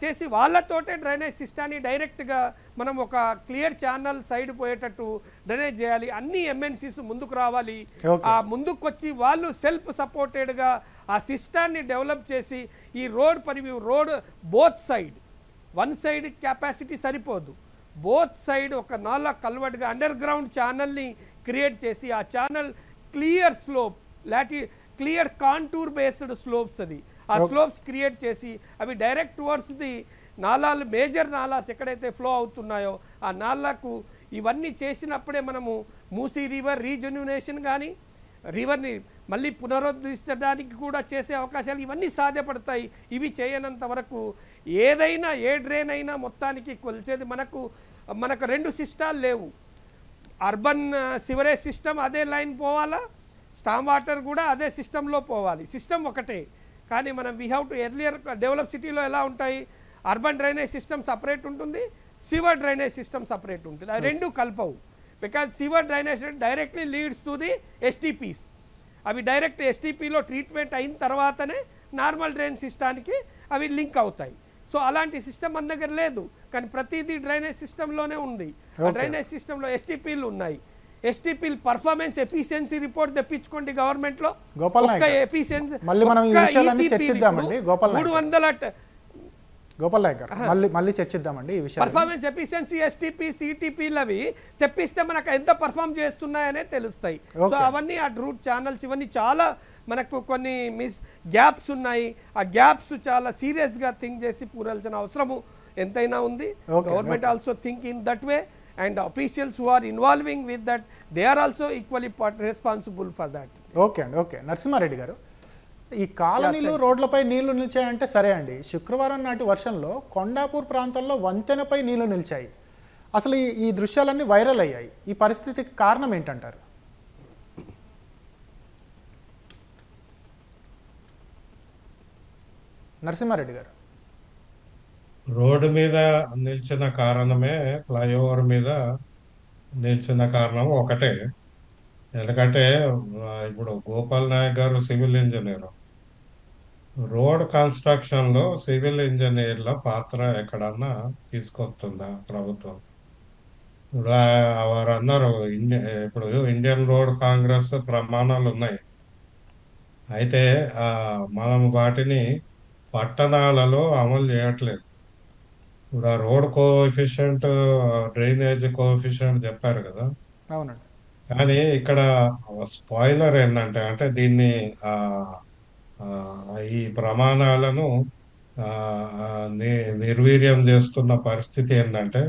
చేసి వాళ్ళతోటే డ్రైనేజ్ సిస్టాన్ని డైరెక్ట్గా మనం ఒక క్లియర్ ఛానల్ సైడ్ పోయేటట్టు డ్రైనేజ్ చేయాలి. అన్ని ఎంఎన్సీస్ ముందుకు రావాలి. ఆ ముందుకు వచ్చి వాళ్ళు సెల్ఫ్ సపోర్టెడ్గా ఆ సిస్టాన్ని డెవలప్ చేసి ఈ road road both side, one side capacity సరిపోదు, బోత్ సైడ్ ఒక నాలా కల్వర్ట్గా అండర్ గ్రౌండ్ ఛానల్ని క్రియేట్ చేసి ఆ channel clear slope, clear contour based slopes, అది ఆ స్లోప్స్ క్రియేట్ చేసి అవి డైరెక్ట్ టువర్డ్స్ ది నాలాలు, మేజర్ నాలాస్ ఎక్కడైతే ఫ్లో అవుతున్నాయో ఆ నాలాకు ఇవన్నీ చేసినప్పుడే మనము మూసీ రివర్ రీజన్యునేషన్ కానీ రివర్ని మళ్ళీ పునరుద్ధరించడానికి కూడా చేసే అవకాశాలు ఇవన్నీ సాధ్యపడతాయి. ఇవి చేయనంత వరకు ఏదైనా ఏ డ్రైన్ అయినా మొత్తానికి కొలిచేది మనకు రెండు సిస్టాలు లేవు. అర్బన్ సివరేజ్ సిస్టమ్ అదే లైన్ పోవాలా, స్టామ్ వాటర్ కూడా అదే సిస్టంలో పోవాలి. సిస్టమ్ ఒకటే, కానీ మనం we have to earlier develop సిటీలో ఎలా ఉంటాయి, అర్బన్ డ్రైనేజ్ సిస్టమ్ సపరేట్ ఉంటుంది, సివర్ డ్రైనేజ్ సిస్టమ్ సపరేట్ ఉంటుంది. అది రెండు కల్పవు. Because sewer drainage directly leads to the STPs. అవి డైరెక్ట్ ఎస్టీపీలో ట్రీట్మెంట్ అయిన తర్వాతనే నార్మల్ డ్రైన్ సిస్టానికి అవి లింక్ అవుతాయి. సో అలాంటి సిస్టమ్ మన దగ్గర లేదు, కానీ ప్రతిదీ డ్రైనేజ్ సిస్టంలోనే ఉంది. ఆ డ్రైనేజ్ సిస్టంలో ఎస్టీపీలు ఉన్నాయి. ఎస్టీపీలు పర్ఫార్మెన్స్ ఎఫిషియన్సీ రిపోర్ట్ తెప్పించుకోండి గవర్నమెంట్లో. ఎఫిషియన్సీ 300 గోపాల్ నాయక్ గారు మళ్ళీ చర్చిద్దామండి ఈ విషయం. పర్ఫార్మెన్స్ ఎఫిషియన్సీ ఎస్టీపీ సిటీపీలు అవి తెప్పిస్తే మనకు ఎంత పర్ఫార్మ్ చేస్తున్నాయనే తెలుస్తాయి. సో అవన్నీ ఆ రూట్ ఛానల్స్ ఇవన్నీ చాలా మనకు కొన్ని గ్యాప్స్ ఉన్నాయి. ఆ గ్యాప్స్ చాలా సీరియస్గా థింక్ చేసి పూరాల్సిన అవసరము ఎంతైనా ఉంది. Government also think in that way, and officials who are involving with that, they are also equally responsible for that. Okay అండి, ఓకే. నరసింహారెడ్డి గారు, ఈ కాలనీలు రోడ్లపై నీళ్లు నిలిచాయంటే సరే అండి, శుక్రవారం నాటి వర్షంలో కొండాపూర్ ప్రాంతంలో వంతెనపై నీళ్లు నిలిచాయి. అసలు ఈ దృశ్యాలన్నీ వైరల్ అయ్యాయి. ఈ పరిస్థితికి కారణం ఏంటంటారు? నరసింహారెడ్డి గారు, రోడ్డు మీద నిలిచిన కారణమే, ఫ్లైఓవర్ మీద నిలిచిన కారణం ఒకటే. ఎందుకంటే ఇప్పుడు గోపాల్ నాయక్ గారు సివిల్ ఇంజనీర్. రోడ్ కన్స్ట్రక్షన్లో సివిల్ ఇంజనీర్ల పాత్ర ఎక్కడన్నా తీసుకొస్తుందా ప్రభుత్వం? ఇప్పుడు వారందరూ ఇప్పుడు ఇండియన్ రోడ్ కాంగ్రెస్ ప్రమాణాలు ఉన్నాయి. అయితే మనం వాటిని పట్టణాలలో అమలు చేయట్లేదు. ఇప్పుడు ఆ రోడ్ కోఎఫిషియంట్, డ్రైనేజ్ కోఎఫిషియంట్ చెప్పారు కదా. అవునండి. కానీ ఇక్కడ స్పాయిలర్ ఏంటంటే, అంటే దీన్ని ఈ ప్రమాణాలను నిర్వీర్యం చేస్తున్న పరిస్థితి ఏంటంటే,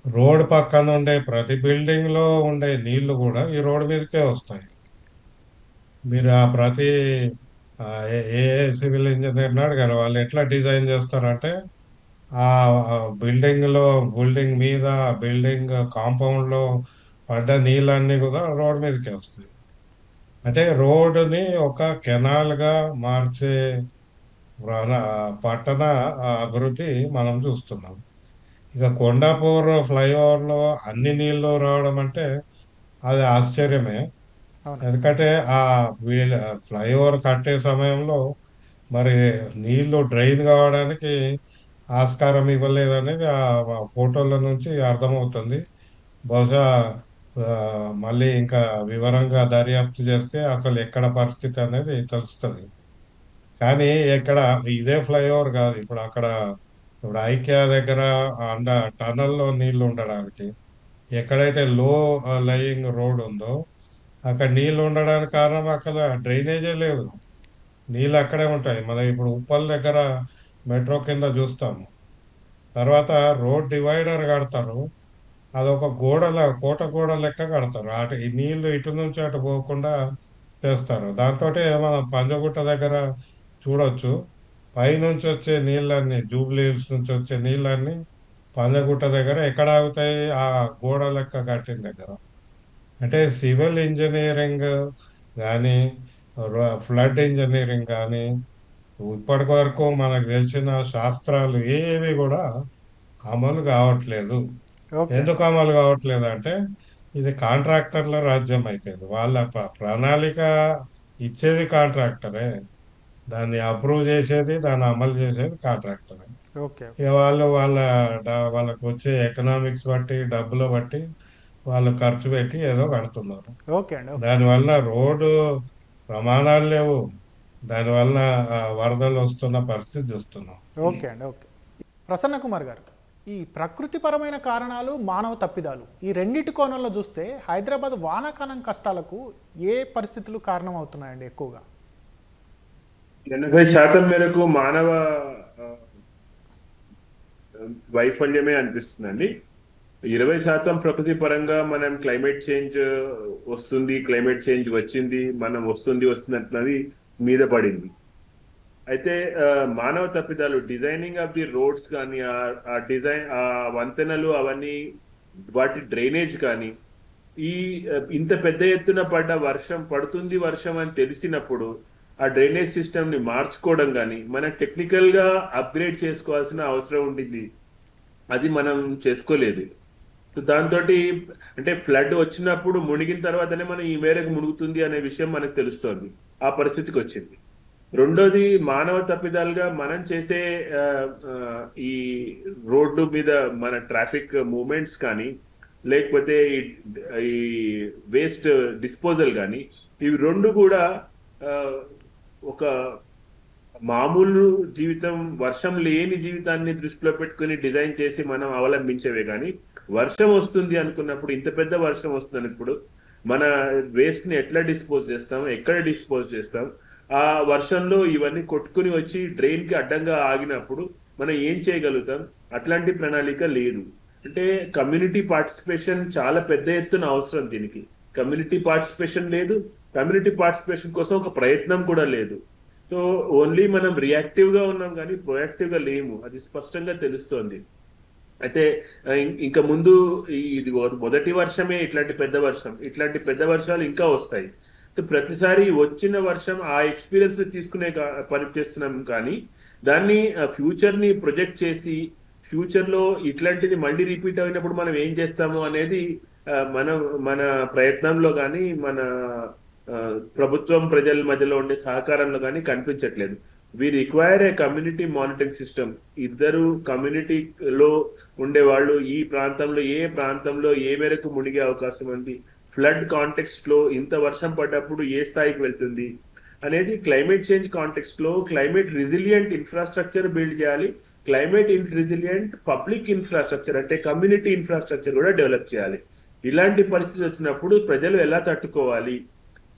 రోడ్ పక్కన ఉండే ప్రతి బిల్డింగ్లో ఉండే నీళ్లు కూడా ఈ రోడ్ మీదకే వస్తాయి. మీరు ఆ ప్రతి ఏ సివిల్ ఇంజనీర్ని అడిగారు, వాళ్ళు ఎట్లా డిజైన్ చేస్తారంటే, ఆ బిల్డింగ్ మీద, బిల్డింగ్ కాంపౌండ్లో పడ్డ నీళ్ళన్నీ కూడా రోడ్ మీదకే వస్తాయి. అంటే రోడ్డుని ఒక కెనాల్గా మార్చే ప్రణా పట్టణ అభివృద్ధి మనం చూస్తున్నాం. ఇక కొండాపూర్ ఫ్లైఓవర్లో అన్ని నీళ్లు రావడం అంటే అది ఆశ్చర్యమే. అవునండి. ఎందుకంటే ఆ వీళ్ళ ఫ్లైఓవర్ కట్టే సమయంలో మరి నీళ్లు డ్రైన్ కావడానికి ఆస్కారం ఇవ్వలేదనేది ఆ ఫోటోల నుంచి అర్థమవుతుంది. బహుశా ఆ, మళ్ళీ ఇంకా వివరంగా దర్యాప్తు చేస్తే అసలు ఎక్కడ పరిస్థితి అనేది తెలుస్తుంది. కానీ ఎక్కడ ఇదే ఫ్లైఓవర్ కాదు, ఇప్పుడు అక్కడ ఇప్పుడు ఐకియా దగ్గర అండ టనల్లో నీళ్లు ఉండడానికి ఎక్కడైతే లో లయింగ్ రోడ్ ఉందో అక్కడ నీళ్లు ఉండడానికి కారణం అక్కడ డ్రైనేజే లేదు. నీళ్ళు అక్కడే ఉంటాయి. మనం ఇప్పుడు ఉప్పల్ దగ్గర మెట్రో కింద చూస్తాము. తర్వాత రోడ్ డివైడర్ కడతారు. అదొక కోట గోడ లెక్క కడతారు. అటు ఈ నీళ్లు ఇటు నుంచి అటు పోకుండా చేస్తారు. దాంతో మనం పంజగుట్ట దగ్గర చూడొచ్చు. పైనుంచి వచ్చే నీళ్ళన్నీ జూబ్లీ హిల్స్ నుంచి వచ్చే నీళ్ళన్నీ పంజగుట్ట దగ్గర ఎక్కడ ఆగుతాయి? ఆ గోడ లెక్క కట్టిన దగ్గర. అంటే సివిల్ ఇంజనీరింగ్ కానీ ఫ్లడ్ ఇంజనీరింగ్ కానీ ఇప్పటి వరకు మనకు తెలిసిన శాస్త్రాలు ఏవి కూడా అమలు కావట్లేదు. ఓకే. ఎందుకు అమలు కావట్లేదు అంటే ఇది కాంట్రాక్టర్ల రాజ్యం అయిపోయింది. వాళ్ళ ప్రణాళిక ఇచ్చేది కాంట్రాక్టరే, దాన్ని అప్రూవ్ చేసేది దాన్ని అమలు చేసేది కాంట్రాక్టరే. ఓకే. ఇక వాళ్ళకు వచ్చే ఎకనామిక్స్ బట్టి డబ్బులు బట్టి వాళ్ళు ఖర్చు పెట్టి ఏదో కడుతున్నారు. ఓకే అండి. ఓకే. దానివల్ల రోడ్డు ప్రమాణాలు లేవు. దానివల్ల వరదలు వస్తున్న పరిస్థితి చూస్తున్నాం. ఓకే అండి. ఓకే. ప్రసన్న కుమార్ గారు, ఈ ప్రకృతిపరమైన కారణాలు, మానవ తప్పిదాలు, ఈ రెండింటి కోణంలో చూస్తే హైదరాబాద్ వానాకాలం కష్టాలకు ఏ పరిస్థితులు కారణం అవుతున్నాయండి ఎక్కువగా? 80% మేరకు మానవ ఆ, వైఫల్యమే అనిపిస్తుందండి. 20% ప్రకృతి పరంగా మనం క్లైమేట్ చేంజ్ వస్తుంది, క్లైమేట్ చేంజ్ వచ్చింది, మనం వస్తుంది అంటున్నది మీద పడింది. అయితే మానవ తప్పిదాలు, డిజైనింగ్ ఆఫ్ ది రోడ్స్ కానీ, ఆ డిజైన్, ఆ వంతెనలు అవన్నీ, వాటి డ్రైనేజ్ కానీ, ఈ ఇంత పెద్ద ఎత్తున పడుతుంది వర్షం అని తెలిసినప్పుడు ఆ డ్రైనేజ్ సిస్టమ్ ని మార్చుకోవడం కానీ మనం టెక్నికల్ గా అప్గ్రేడ్ చేసుకోవాల్సిన అవసరం ఉండింది. అది మనం చేసుకోలేదు. సో దాంతో అంటే ఫ్లడ్ వచ్చినప్పుడు మునిగిన తర్వాతనే మనం ఈ మేరకు మునుగుతుంది అనే విషయం మనకు తెలుస్తోంది. ఆ పరిస్థితికి వచ్చింది. రెండోది, మానవ తప్పిదాలుగా మనం చేసే ఈ రోడ్డు మీద మన ట్రాఫిక్ మూవ్మెంట్స్ కానీ, లేకపోతే ఈ వేస్ట్ డిస్పోజల్ కానీ, ఇవి రెండు కూడా ఒక మామూలు జీవితం, వర్షం లేని జీవితాన్ని దృష్టిలో పెట్టుకుని డిజైన్ చేసి మనం అవలంబించేవే. కానీ వర్షం వస్తుంది అనుకున్నప్పుడు, ఇంత పెద్ద వర్షం వస్తుంది అన్నప్పుడు మన వేస్ట్ ని ఎట్లా డిస్పోజ్ చేస్తాం, ఎక్కడ డిస్పోజ్ చేస్తాం, ఆ వర్షంలో ఇవన్నీ కొట్టుకుని వచ్చి డ్రైన్ కి అడ్డంగా ఆగినప్పుడు మనం ఏం చేయగలుగుతాం? అట్లాంటి ప్రణాళిక లేదు. అంటే కమ్యూనిటీ పార్టిసిపేషన్ చాలా పెద్ద ఎత్తున అవసరం దీనికి. కమ్యూనిటీ పార్టిసిపేషన్ లేదు. కమ్యూనిటీ పార్టిసిపేషన్ కోసం ఒక ప్రయత్నం కూడా లేదు. సో ఓన్లీ మనం రియాక్టివ్ గా ఉన్నాం కానీ ప్రొయాక్టివ్ గా లేము, అది స్పష్టంగా తెలుస్తోంది. అయితే ఇంకా ముందు ఇది మొదటి వర్షమే ఇట్లాంటి పెద్ద వర్షాలు ఇంకా వస్తాయి. ప్రతిసారి వచ్చిన వర్షం ఆ ఎక్స్పీరియన్స్ ని తీసుకునే పని చేస్తున్నాం. కానీ దాన్ని ఫ్యూచర్ ని ప్రొజెక్ట్ చేసి ఫ్యూచర్ లో ఇట్లాంటిది మళ్ళీ రిపీట్ అయినప్పుడు మనం ఏం చేస్తాము అనేది మన ప్రయత్నంలో కానీ, మన ప్రభుత్వం ప్రజల మధ్యలో ఉండే సహకారంలో కానీ కనిపించట్లేదు. We require a community monitoring system. ఇద్దరు కమ్యూనిటీలో ఉండేవాళ్ళు ఈ ప్రాంతంలో ఏ మేరకు మునిగే అవకాశం ఉంది, ఫ్లడ్ కాంటెక్స్ట్ లో ఇంత వర్షం పడ్డప్పుడు ఏ స్థాయికి వెళ్తుంది అనేది, క్లైమేట్ చేంజ్ కాంటెక్స్ట్ లో క్లైమేట్ రెసిలియంట్ ఇన్ఫ్రాస్ట్రక్చర్ బిల్డ్ చేయాలి. క్లైమేట్ రెసిలియంట్ పబ్లిక్ ఇన్ఫ్రాస్ట్రక్చర్ అంటే కమ్యూనిటీ ఇన్ఫ్రాస్ట్రక్చర్ కూడా డెవలప్ చేయాలి. ఇలాంటి పరిస్థితి వచ్చినప్పుడు ప్రజలు ఎలా తట్టుకోవాలి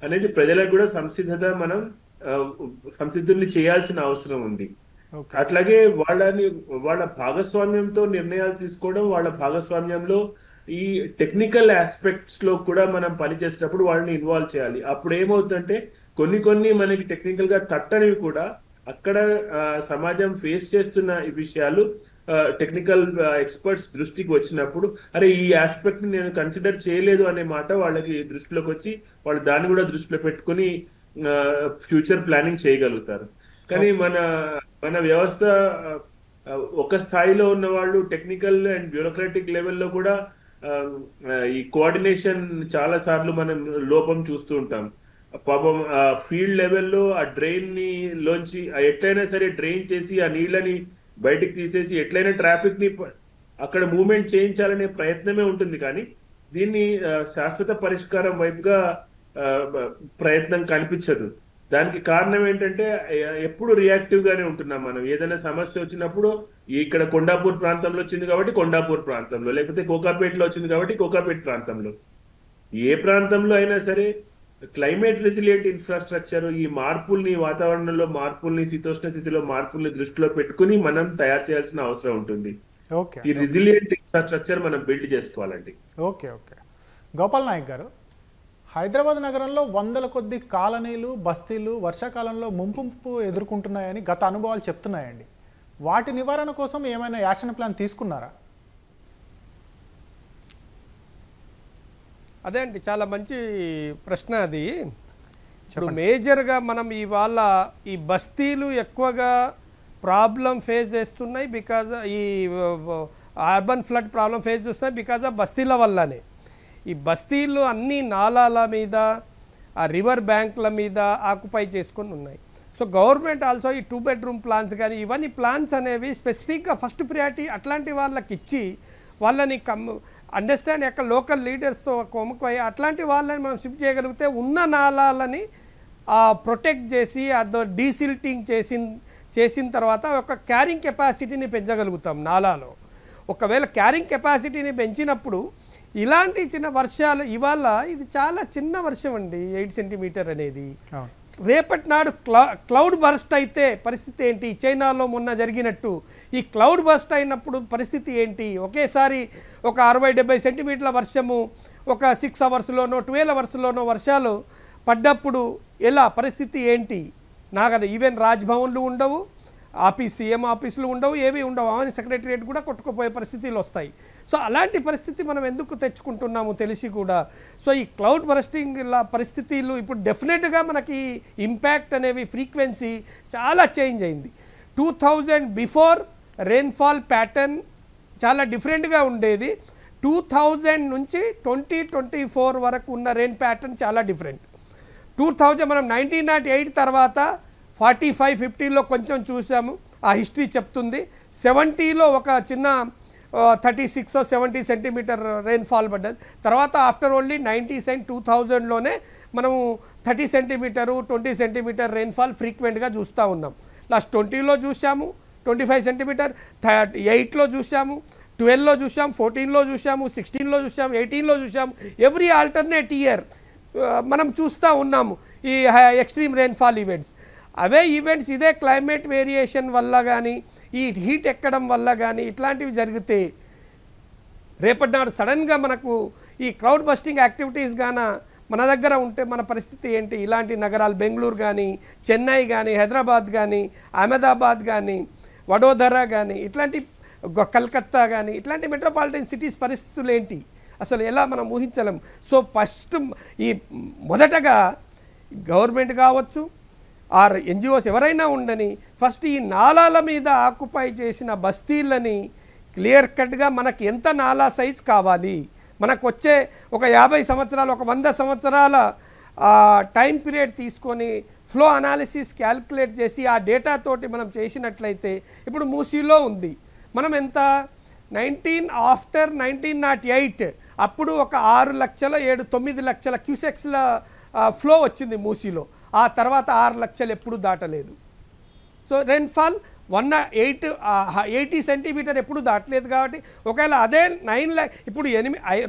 అనేది ప్రజలకు కూడా సంసిద్ధుల్ని చేయాల్సిన అవసరం ఉంది. అట్లాగే వాళ్ళ భాగస్వామ్యంతో నిర్ణయాలు తీసుకోవడం, వాళ్ళ భాగస్వామ్యంలో ఈ టెక్నికల్ ఆస్పెక్ట్స్ లో కూడా మనం పనిచేసేటప్పుడు వాళ్ళని ఇన్వాల్వ్ చేయాలి. అప్పుడు ఏమవుతుందంటే కొన్ని మనకి టెక్నికల్ గా తట్టనివి కూడా అక్కడ సమాజం ఫేస్ చేస్తున్న ఈ విషయాలు టెక్నికల్ ఎక్స్పర్ట్స్ దృష్టికి వచ్చినప్పుడు అరే ఈ ఆస్పెక్ట్ ని నేను కన్సిడర్ చేయలేదు అనే మాట వాళ్ళకి దృష్టిలోకి వచ్చి వాళ్ళు దాన్ని కూడా దృష్టిలో పెట్టుకుని ఫ్యూచర్ ప్లానింగ్ చేయగలుగుతారు. కానీ మన వ్యవస్థ ఒక స్థాయిలో ఉన్న వాళ్ళు టెక్నికల్ అండ్ బ్యూరోక్రాటిక్ లెవెల్లో కూడా ఈ కోఆర్డినేషన్ చాలా సార్లు మనం లోపం చూస్తూ ఉంటాం. పాపం ఫీల్డ్ లెవెల్లో ఆ డ్రైన్ ని లోంచి ఎట్లయినా సరే డ్రైన్ చేసి ఆ నీళ్ళని బయటికి తీసేసి ఎట్లయినా ట్రాఫిక్ ని అక్కడ మూవ్మెంట్ చేయించాలనే ప్రయత్నమే ఉంటుంది. కానీ దీన్ని శాశ్వత పరిష్కారం వైపుగా ప్రయత్నం కనిపించదు. దానికి కారణం ఏంటంటే ఎప్పుడు రియాక్టివ్ గానే ఉంటున్నాం మనం. ఏదైనా సమస్య వచ్చినప్పుడు ఇక్కడ కొండాపూర్ ప్రాంతంలో వచ్చింది కాబట్టి కొండాపూర్ ప్రాంతంలో, లేకపోతే కోకాపేటలో వచ్చింది కాబట్టి కోకాపేట ప్రాంతంలో, ఏ ప్రాంతంలో అయినా సరే క్లైమేట్ రెసిలియంట్ ఇన్ఫ్రాస్ట్రక్చర్ ఈ మార్పుల్ని, వాతావరణంలో మార్పుల్ని, శీతోష్ణ స్థితిలో మార్పుల్ని దృష్టిలో పెట్టుకుని మనం తయారు చేయాల్సిన అవసరం ఉంటుంది. ఈ రెసిలియంట్ ఇన్ఫ్రాస్ట్రక్చర్ మనం బిల్డ్ చేసుకోవాలండి. ఓకే ఓకే గోపాల్ నాయక్ గారు, హైదరాబాద్ నగరంలో వందల కొద్ది కాలనీలు, బస్తీలు వర్షాకాలంలో ముంపు ఎదుర్కొంటున్నాయని గత అనుభవాలు చెప్తున్నాయండి. వాటి నివారణ కోసం ఏమైనా యాక్షన్ ప్లాన్ తీసుకున్నారా? అదే అండి, చాలా మంచి ప్రశ్న అది. ఇప్పుడు మేజర్గా మనం ఇవాళ ఈ బస్తీలు ఎక్కువగా ప్రాబ్లం ఫేస్ చేస్తున్నాయి. బికాజ్ ఈ అర్బన్ ఫ్లడ్ ప్రాబ్లం ఫేస్ చేస్తున్నాయి బికాజ్ ఆఫ్ బస్తీల వల్లనే. ఈ బస్తీలు అన్ని నాలాల మీద, ఆ రివర్ బ్యాంక్ల మీద ఆక్యుపై చేసుకొని ఉన్నాయి. సో గవర్నమెంట్ ఆల్సో ఈ 2 bedroom ప్లాన్స్ కానీ ఇవన్నీ ప్లాన్స్ అనేవి స్పెసిఫిక్గా ఫస్ట్ ప్రియారిటీ అట్లాంటి వాళ్ళకి ఇచ్చి వాళ్ళని అండర్స్టాండ్ యొక్క లోకల్ లీడర్స్తో కొమ్మకై అట్లాంటి వాళ్ళని మనం షిఫ్ట్ చేయగలిగితే ఉన్న నాలాలని ప్రొటెక్ట్ చేసి అది డీసిల్టింగ్ చేసిన తర్వాత ఒక క్యారింగ్ కెపాసిటీని పెంచగలుగుతాం నాలాలో. ఒకవేళ క్యారింగ్ కెపాసిటీని పెంచినప్పుడు ఇలాంటి చిన్న వర్షాలు, ఇవాళ ఇది చాలా చిన్న వర్షం అండి 8 centimeter అనేది, రేపటి నాడు క్లౌడ్ బర్స్ట్ అయితే పరిస్థితి ఏంటి? చైనాలో మొన్న జరిగినట్టు ఈ క్లౌడ్ బర్స్ట్ అయినప్పుడు పరిస్థితి ఏంటి? ఒకేసారి ఒక 60-70 centimeter వర్షము ఒక 6 hours-లోనో 12 hours-లోనో వర్షాలు పడ్డప్పుడు ఎలా పరిస్థితి ఏంటి? నాగన ఈవెన్ రాజ్భవన్లు ఉండవు, సీఎం ఆఫీసులు ఉండవు, ఏవి ఉండవు, అవన్నీ సెక్రటరియట్ కూడా కొట్టుకుపోయే పరిస్థితులు వస్తాయి. సో అలాంటి పరిస్థితి మనం ఎందుకు తెచ్చుకుంటున్నాము తెలిసి కూడా. సో ఈ క్లౌడ్ బర్స్టింగ్ ఇలా పరిస్థితులు ఇప్పుడు డెఫినెట్గా మనకి ఇంపాక్ట్ అనేవి ఫ్రీక్వెన్సీ చాలా చేంజ్ అయింది. 2000 బిఫోర్ రెయిన్ఫాల్ ప్యాటర్న్ చాలా డిఫరెంట్గా ఉండేది. 2000 నుంచి 2024 వరకు ఉన్న రెయిన్ ప్యాటర్న్ చాలా డిఫరెంట్. 2000 మనం 1908 తర్వాత 45-50లో కొంచెం చూసాము, ఆ హిస్టరీ చెప్తుంది. 70లో ఒక చిన్న 36 or 70 centimeter రెయిన్ఫాల్ పడ్డది. తర్వాత ఆఫ్టర్ ఓన్లీ 90s and 2000లోనే మనము 30 centimeter 20 centimeter రెయిన్ఫాల్ ఫ్రీక్వెంట్గా చూస్తూ ఉన్నాం. లాస్ట్ 20లో చూసాము 25 centimeter, 8లో చూసాము, 12లో చూసాము, 14లో చూసాము, 16లో చూసాము, 18లో చూసాము. ఎవ్రీ ఆల్టర్నేట్ ఇయర్ మనం చూస్తూ ఉన్నాము ఈ ఎక్స్ట్రీమ్ రెయిన్ఫాల్ ఈవెంట్స్. అవే ఈవెంట్స్ ఇదే క్లైమేట్ వేరియేషన్ వల్ల కానీ, ఈ హీట్ ఎక్కడం వల్ల కానీ ఇట్లాంటివి జరిగితే రేపటి నాడు సడన్గా మనకు ఈ క్లౌడ్ బస్టింగ్ యాక్టివిటీస్ గాన మన దగ్గర ఉంటే మన పరిస్థితి ఏంటి? ఇలాంటి నగరాలు బెంగళూరు కానీ, చెన్నై కానీ, హైదరాబాద్ కానీ, అహ్మదాబాద్ కానీ, వడోదర కానీ, ఇట్లాంటి కలకత్తా కానీ ఇట్లాంటి మెట్రోపాలిటన్ సిటీస్ పరిస్థితులు ఏంటి అసలు ఎలా మనం ఊహించలేం. సో ఫస్ట్ ఈ మొదటగా గవర్నమెంట్ కావచ్చు ఆర్ ఎన్జిఓస్ ఎవరైనా ఉండని ఫస్ట్ ఈ నాలాల మీద ఆక్యుపై చేసిన బస్తీలని క్లియర్ కట్గా మనకి ఎంత నాలా సైజ్ కావాలి, మనకు వచ్చే ఒక 50 సంవత్సరాలు ఒక 100 సంవత్సరాల టైం పీరియడ్ తీసుకొని ఫ్లో అనాలిసిస్ క్యాల్కులేట్ చేసి ఆ డేటా తోటి మనం చేసినట్లయితే ఇప్పుడు మూసీలో ఉంది మనం ఎంత 1908 అప్పుడు ఒక 6 లక్షల 9 లక్షల క్యూసెక్స్ల ఫ్లో వచ్చింది మూసీలో. ఆ తర్వాత 6 లక్షలు ఎప్పుడు దాటలేదు. సో రెయిన్ఫాల్ 80 సెంటీమీటర్ ఎప్పుడు దాటలేదు. కాబట్టి ఒకవేళ అదే 9 ఇప్పుడు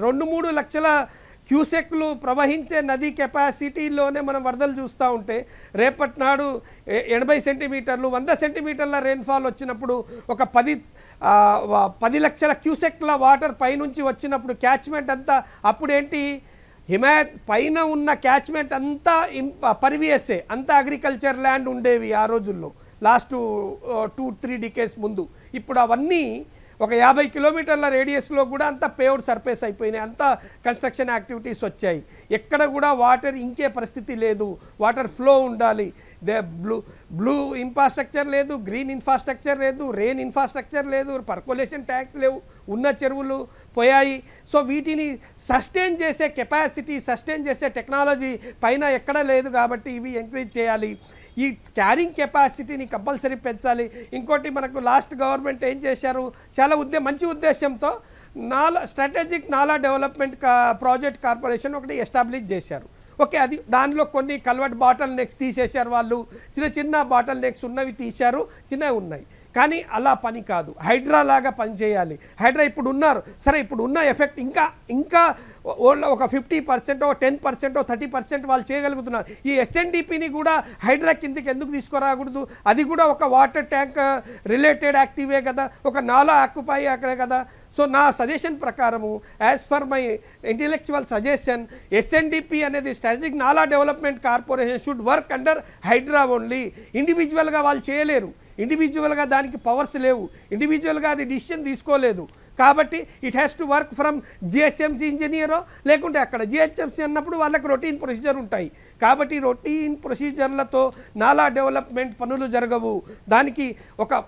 2-3 లక్షల క్యూసెక్లు ప్రవహించే నది కెపాసిటీలోనే మనం వరదలు చూస్తూ ఉంటే రేపటి నాడు 80 సెంటీమీటర్లు 100 సెంటీమీటర్ల రెయిన్ఫాల్ వచ్చినప్పుడు ఒక 10 లక్షల క్యూసెక్ల వాటర్ పైనుంచి వచ్చినప్పుడు క్యాచ్మెంట్ అంతా అప్పుడేంటి హిమాయత్ పైన ఉన్న క్యాచ్మెంట్ అంతా పర్వియస్సే, అంతా అగ్రికల్చర్ ల్యాండ్ ఉండేవి ఆ రోజుల్లో లాస్ట్ 2-3 డికేస్ ముందు. ఇప్పుడు అవన్నీ ఒక 50 కిలోమీటర్ల రేడియస్లో కూడా అంతా పేవ్డ్ సర్ఫేస్ అయిపోయినాయి, అంతా కన్స్ట్రక్షన్ యాక్టివిటీస్ వచ్చాయి. ఎక్కడ కూడా వాటర్ ఇంకే పరిస్థితి లేదు, వాటర్ ఫ్లో ఉండాలి. బ్లూ ఇన్ఫ్రాస్ట్రక్చర్ లేదు, గ్రీన్ ఇన్ఫ్రాస్ట్రక్చర్ లేదు, రెయిన్ ఇన్ఫ్రాస్ట్రక్చర్ లేదు, పర్కులేషన్ ట్యాంక్స్ లేవు, ఉన్న చెరువులు పోయాయి. సో వీటిని సస్టైన్ చేసే కెపాసిటీ, సస్టైన్ చేసే టెక్నాలజీ పైన ఎక్కడ లేదు. కాబట్టి ఇవి ఎంకరేజ్ చేయాలి. ఈ క్యారింగ్ కెపాసిటీని కంపల్సరీ పెంచాలి. ఇంకోటి మనకు లాస్ట్ గవర్నమెంట్ ఏం చేశారు, చాలా మంచి ఉద్దేశంతో strategic nala development project corporation ఒకటి ఎస్టాబ్లిష్ చేశారు. ఓకే, అది దానిలో కొన్ని కల్వర్ట్ బాటల్ నెక్స్ తీసేశారు, వాళ్ళు చిన్న బాటల్ నెక్స్ ఉన్నవి తీశారు, చిన్నవి ఉన్నాయి. కానీ అలా పని కాదు, హైడ్రా లాగా పని చేయాలి. హైడ్రా ఇప్పుడు ఉన్నారు, సరే ఇప్పుడు ఉన్న ఎఫెక్ట్ ఇంకా ఒక 50%, 10%, 30% వాళ్ళు చేయగలుగుతున్నారు. ఈ ఎస్ఎన్డిపిని కూడా హైడ్రా కిందకి ఎందుకు తీసుకురాకూడదు? అది కూడా ఒక వాటర్ ట్యాంక్ రిలేటెడ్ యాక్టివే కదా, ఒక నాలా ఆక్యుపై అక్కడే కదా. సో నా సజెషన్ ప్రకారము, as per my intellectual suggestion, SNDP అనేది strategic nala development corporation should work under HYDRAA only. ఇండివిజువల్గా వాళ్ళు చేయలేరు, ఇండివిజువల్గా దానికి పవర్స్ లేవు, ఇండివిజువల్గా అది డిసిషన్ తీసుకోలేదు. కాబట్టి it has to work from GHMC ఇంజనీరో, లేకుంటే అక్కడ జిహెచ్ఎంసీ అన్నప్పుడు వాళ్ళకి రొటీన్ ప్రొసీజర్ ఉంటాయి. కాబట్టి రొటీన్ ప్రొసీజర్లతో నాలా డెవలప్మెంట్ పనులు జరగవు. దానికి ఒక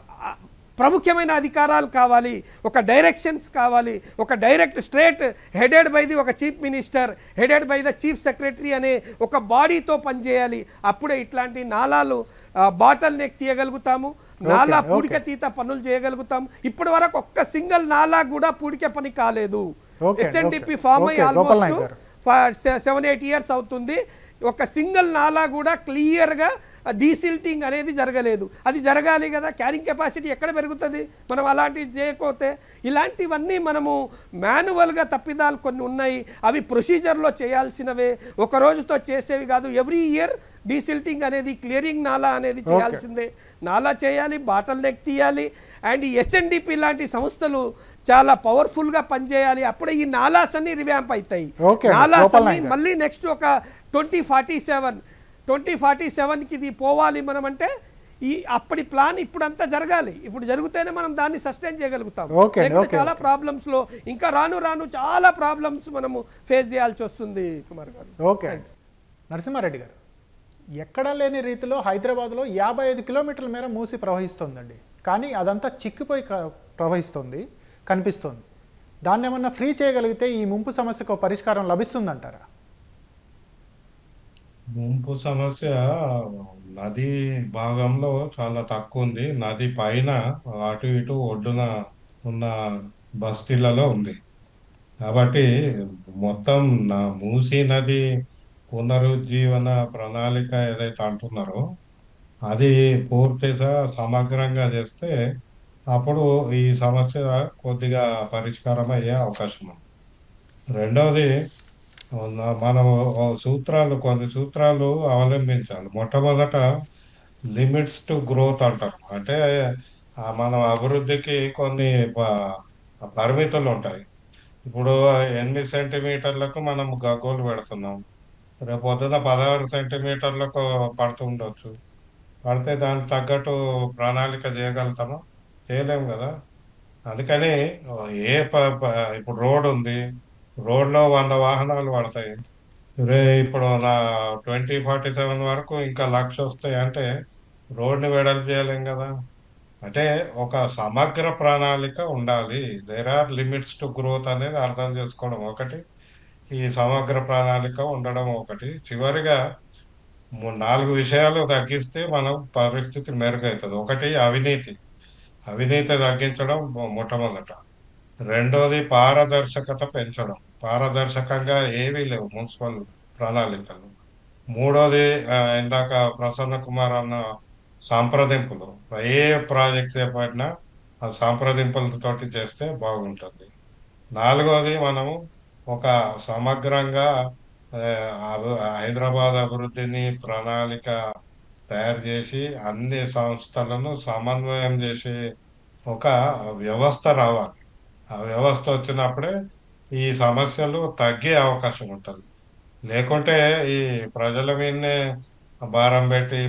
ప్రముఖమైన అధికారాలు కావాలి, ఒక డైరెక్షన్స్ కావాలి, ఒక డైరెక్ట్ స్ట్రేట్ హెడెడ్ బై ఒక chief minister, headed by the chief secretary అనే ఒక బాడీతో పనిచేయాలి. అప్పుడే ఇట్లాంటి నాలాలు బాటల్ నెక్ తీయగలుగుతాము, నాలా పూడికతీత పనులు చేయగలుగుతాము. ఇప్పటి వరకు ఒక్క సింగిల్ నాలా కూడా పూడిక పని కాలేదు. ఎస్ఎన్డిపి ఫామ్ అయ్యి ఆల్మోస్ట్ 7-8 ఇయర్స్ అవుతుంది. ఒక సింగిల్ నాలా కూడా క్లియర్గా డీసిల్టింగ్ అనేది జరగలేదు. అది జరగాలి కదా, క్యారింగ్ కెపాసిటీ ఎక్కడ పెరుగుతుంది మనం అలాంటివి చేయకపోతే? ఇలాంటివన్నీ మనము మాన్యువల్గా తప్పిదాలు కొన్ని ఉన్నాయి, అవి ప్రొసీజర్లో చేయాల్సినవే, ఒక రోజుతో చేసేవి కాదు. ఎవ్రీ ఇయర్ డీసిల్టింగ్ అనేది, క్లియరింగ్ నాలా అనేది చేయాల్సిందే. నాలా చేయాలి, బాటల్ నెక్ తీయాలి. అండ్ ఈ ఎస్ఎన్డిపి లాంటి సంస్థలు చాలా పవర్ఫుల్గా పనిచేయాలి. అప్పుడే ఈ నాలాస్ అన్ని రివ్యాంప్ అవుతాయి. నాలాస్ అన్ని మళ్ళీ నెక్స్ట్ ఒక 2047కి ఇది పోవాలి మనం అంటే ఈ అప్పటి ప్లాన్ ఇప్పుడంతా జరగాలి. ఇప్పుడు జరిగితేనే మనం దాన్ని సస్టైన్ చేయగలుగుతాం. చాలా ప్రాబ్లమ్స్ లో ఇంకా రాను చాలా ప్రాబ్లమ్స్ మనము ఫేస్ చేయాల్సి వస్తుంది. కుమార్ గారు. ఓకే, నరసింహారెడ్డి గారు, ఎక్కడా లేని రీతిలో హైదరాబాద్లో 55 కిలోమీటర్ల మేర మూసి ప్రవహిస్తుందండి. కానీ అదంతా చిక్కిపోయి ప్రవహిస్తుంది కనిపిస్తుంది. దాన్ని ఏమన్నా ఫ్రీ చేయగలిగితే ఈ ముంపు సమస్యకు పరిష్కారం లభిస్తుందంటారా? ముంపు సమస్య నది భాగంలో చాలా తక్కువ ఉంది. నది పైన అటు ఇటు ఒడ్డున ఉన్న బస్తీలలో ఉంది. కాబట్టి మొత్తం మూసీ నది పునరుజ్జీవన ప్రణాళిక ఏదైతే అంటున్నారో అది పూర్తిగా సమగ్రంగా చేస్తే అప్పుడు ఈ సమస్య కొద్దిగా పరిష్కారం అయ్యే అవకాశం ఉంది. రెండవది, మనం కొన్ని సూత్రాలు అవలంబించాలి. మొట్టమొదట లిమిట్స్ టు గ్రోత్ అంటారు. అంటే మనం అభివృద్ధికి కొన్ని పరిమితులు ఉంటాయి. ఇప్పుడు 8 సెంటీమీటర్లకు మనం గగ్గోలు పెడుతున్నాం, రేపు పొద్దున 16 సెంటీమీటర్లకు పడుతుండొచ్చు. పడితే దానికి తగ్గట్టు ప్రణాళిక చేయగలుగుతామా? చేయలేము కదా. అందుకని ఇప్పుడు రోడ్ ఉంది, రోడ్లో 100 వాహనాలు పడతాయి. ఇప్పుడు నా 2047 వరకు ఇంకా 1,00,000 వస్తాయి అంటే రోడ్ని వెడల్పు చేయలేం కదా. అంటే ఒక సమగ్ర ప్రణాళిక ఉండాలి. There are limits to growth అనేది అర్థం చేసుకోవడం ఒకటి, ఈ సమగ్ర ప్రణాళిక ఉండడం ఒకటి. చివరిగా 4 విషయాలు తగ్గిస్తే మనం పరిస్థితి మెరుగవుతుంది. ఒకటి, అవినీతి తగ్గించడం మొట్టమొదట. రెండోది, పారదర్శకత పెంచడం. పారదర్శకంగా ఏవీ లేవు మున్సిపల్ ప్రణాళికలు. మూడోది, ఇందాక ప్రసన్న కుమార్ అన్న సంప్రదింపులు. ఏ ప్రాజెక్ట్స్ చేపట్టినా ఆ సంప్రదింపులతోటి చేస్తే బాగుంటుంది. నాలుగోది, మనము ఒక సమగ్రంగా హైదరాబాద్ అభివృద్ధిని ప్రణాళిక తయారు చేసి అన్ని సంస్థలను సమన్వయం చేసే ఒక వ్యవస్థ రావాలి. ఆ వ్యవస్థ వచ్చినప్పుడే ఈ సమస్యలు తగ్గే అవకాశం ఉంటుంది. లేకుంటే ఈ ప్రజల మీదనే భారం పెట్టి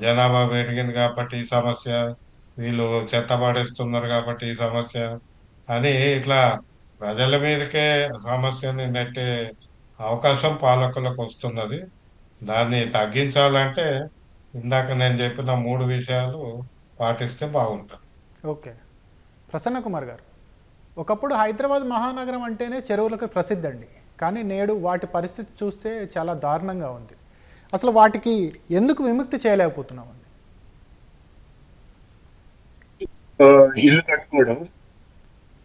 జనాభా పెరిగింది కాబట్టి ఈ సమస్య, వీళ్ళు చెత్త పడేస్తున్నారు కాబట్టి ఈ సమస్య అని ఇట్లా ప్రజల మీదకే సమస్యని నెట్టే అవకాశం పాలకులకు వస్తున్నది. దాన్ని తగ్గించాలంటే ఇందాక నేను చెప్పిన 3 విషయాలు పాటిస్తే బాగుంటుంది. ఓకే. ప్రసన్న కుమార్ గారు, ఒకప్పుడు హైదరాబాద్ మహానగరం అంటేనే చెరువులకు ప్రసిద్ధి అండి. కానీ నేడు వాటి పరిస్థితి చూస్తే చాలా దారుణంగా ఉంది. అసలు వాటికి ఎందుకు విముక్తి చేయలేకపోతున్నామండి? ఆ, ఇల్లు కట్టుకోవడం,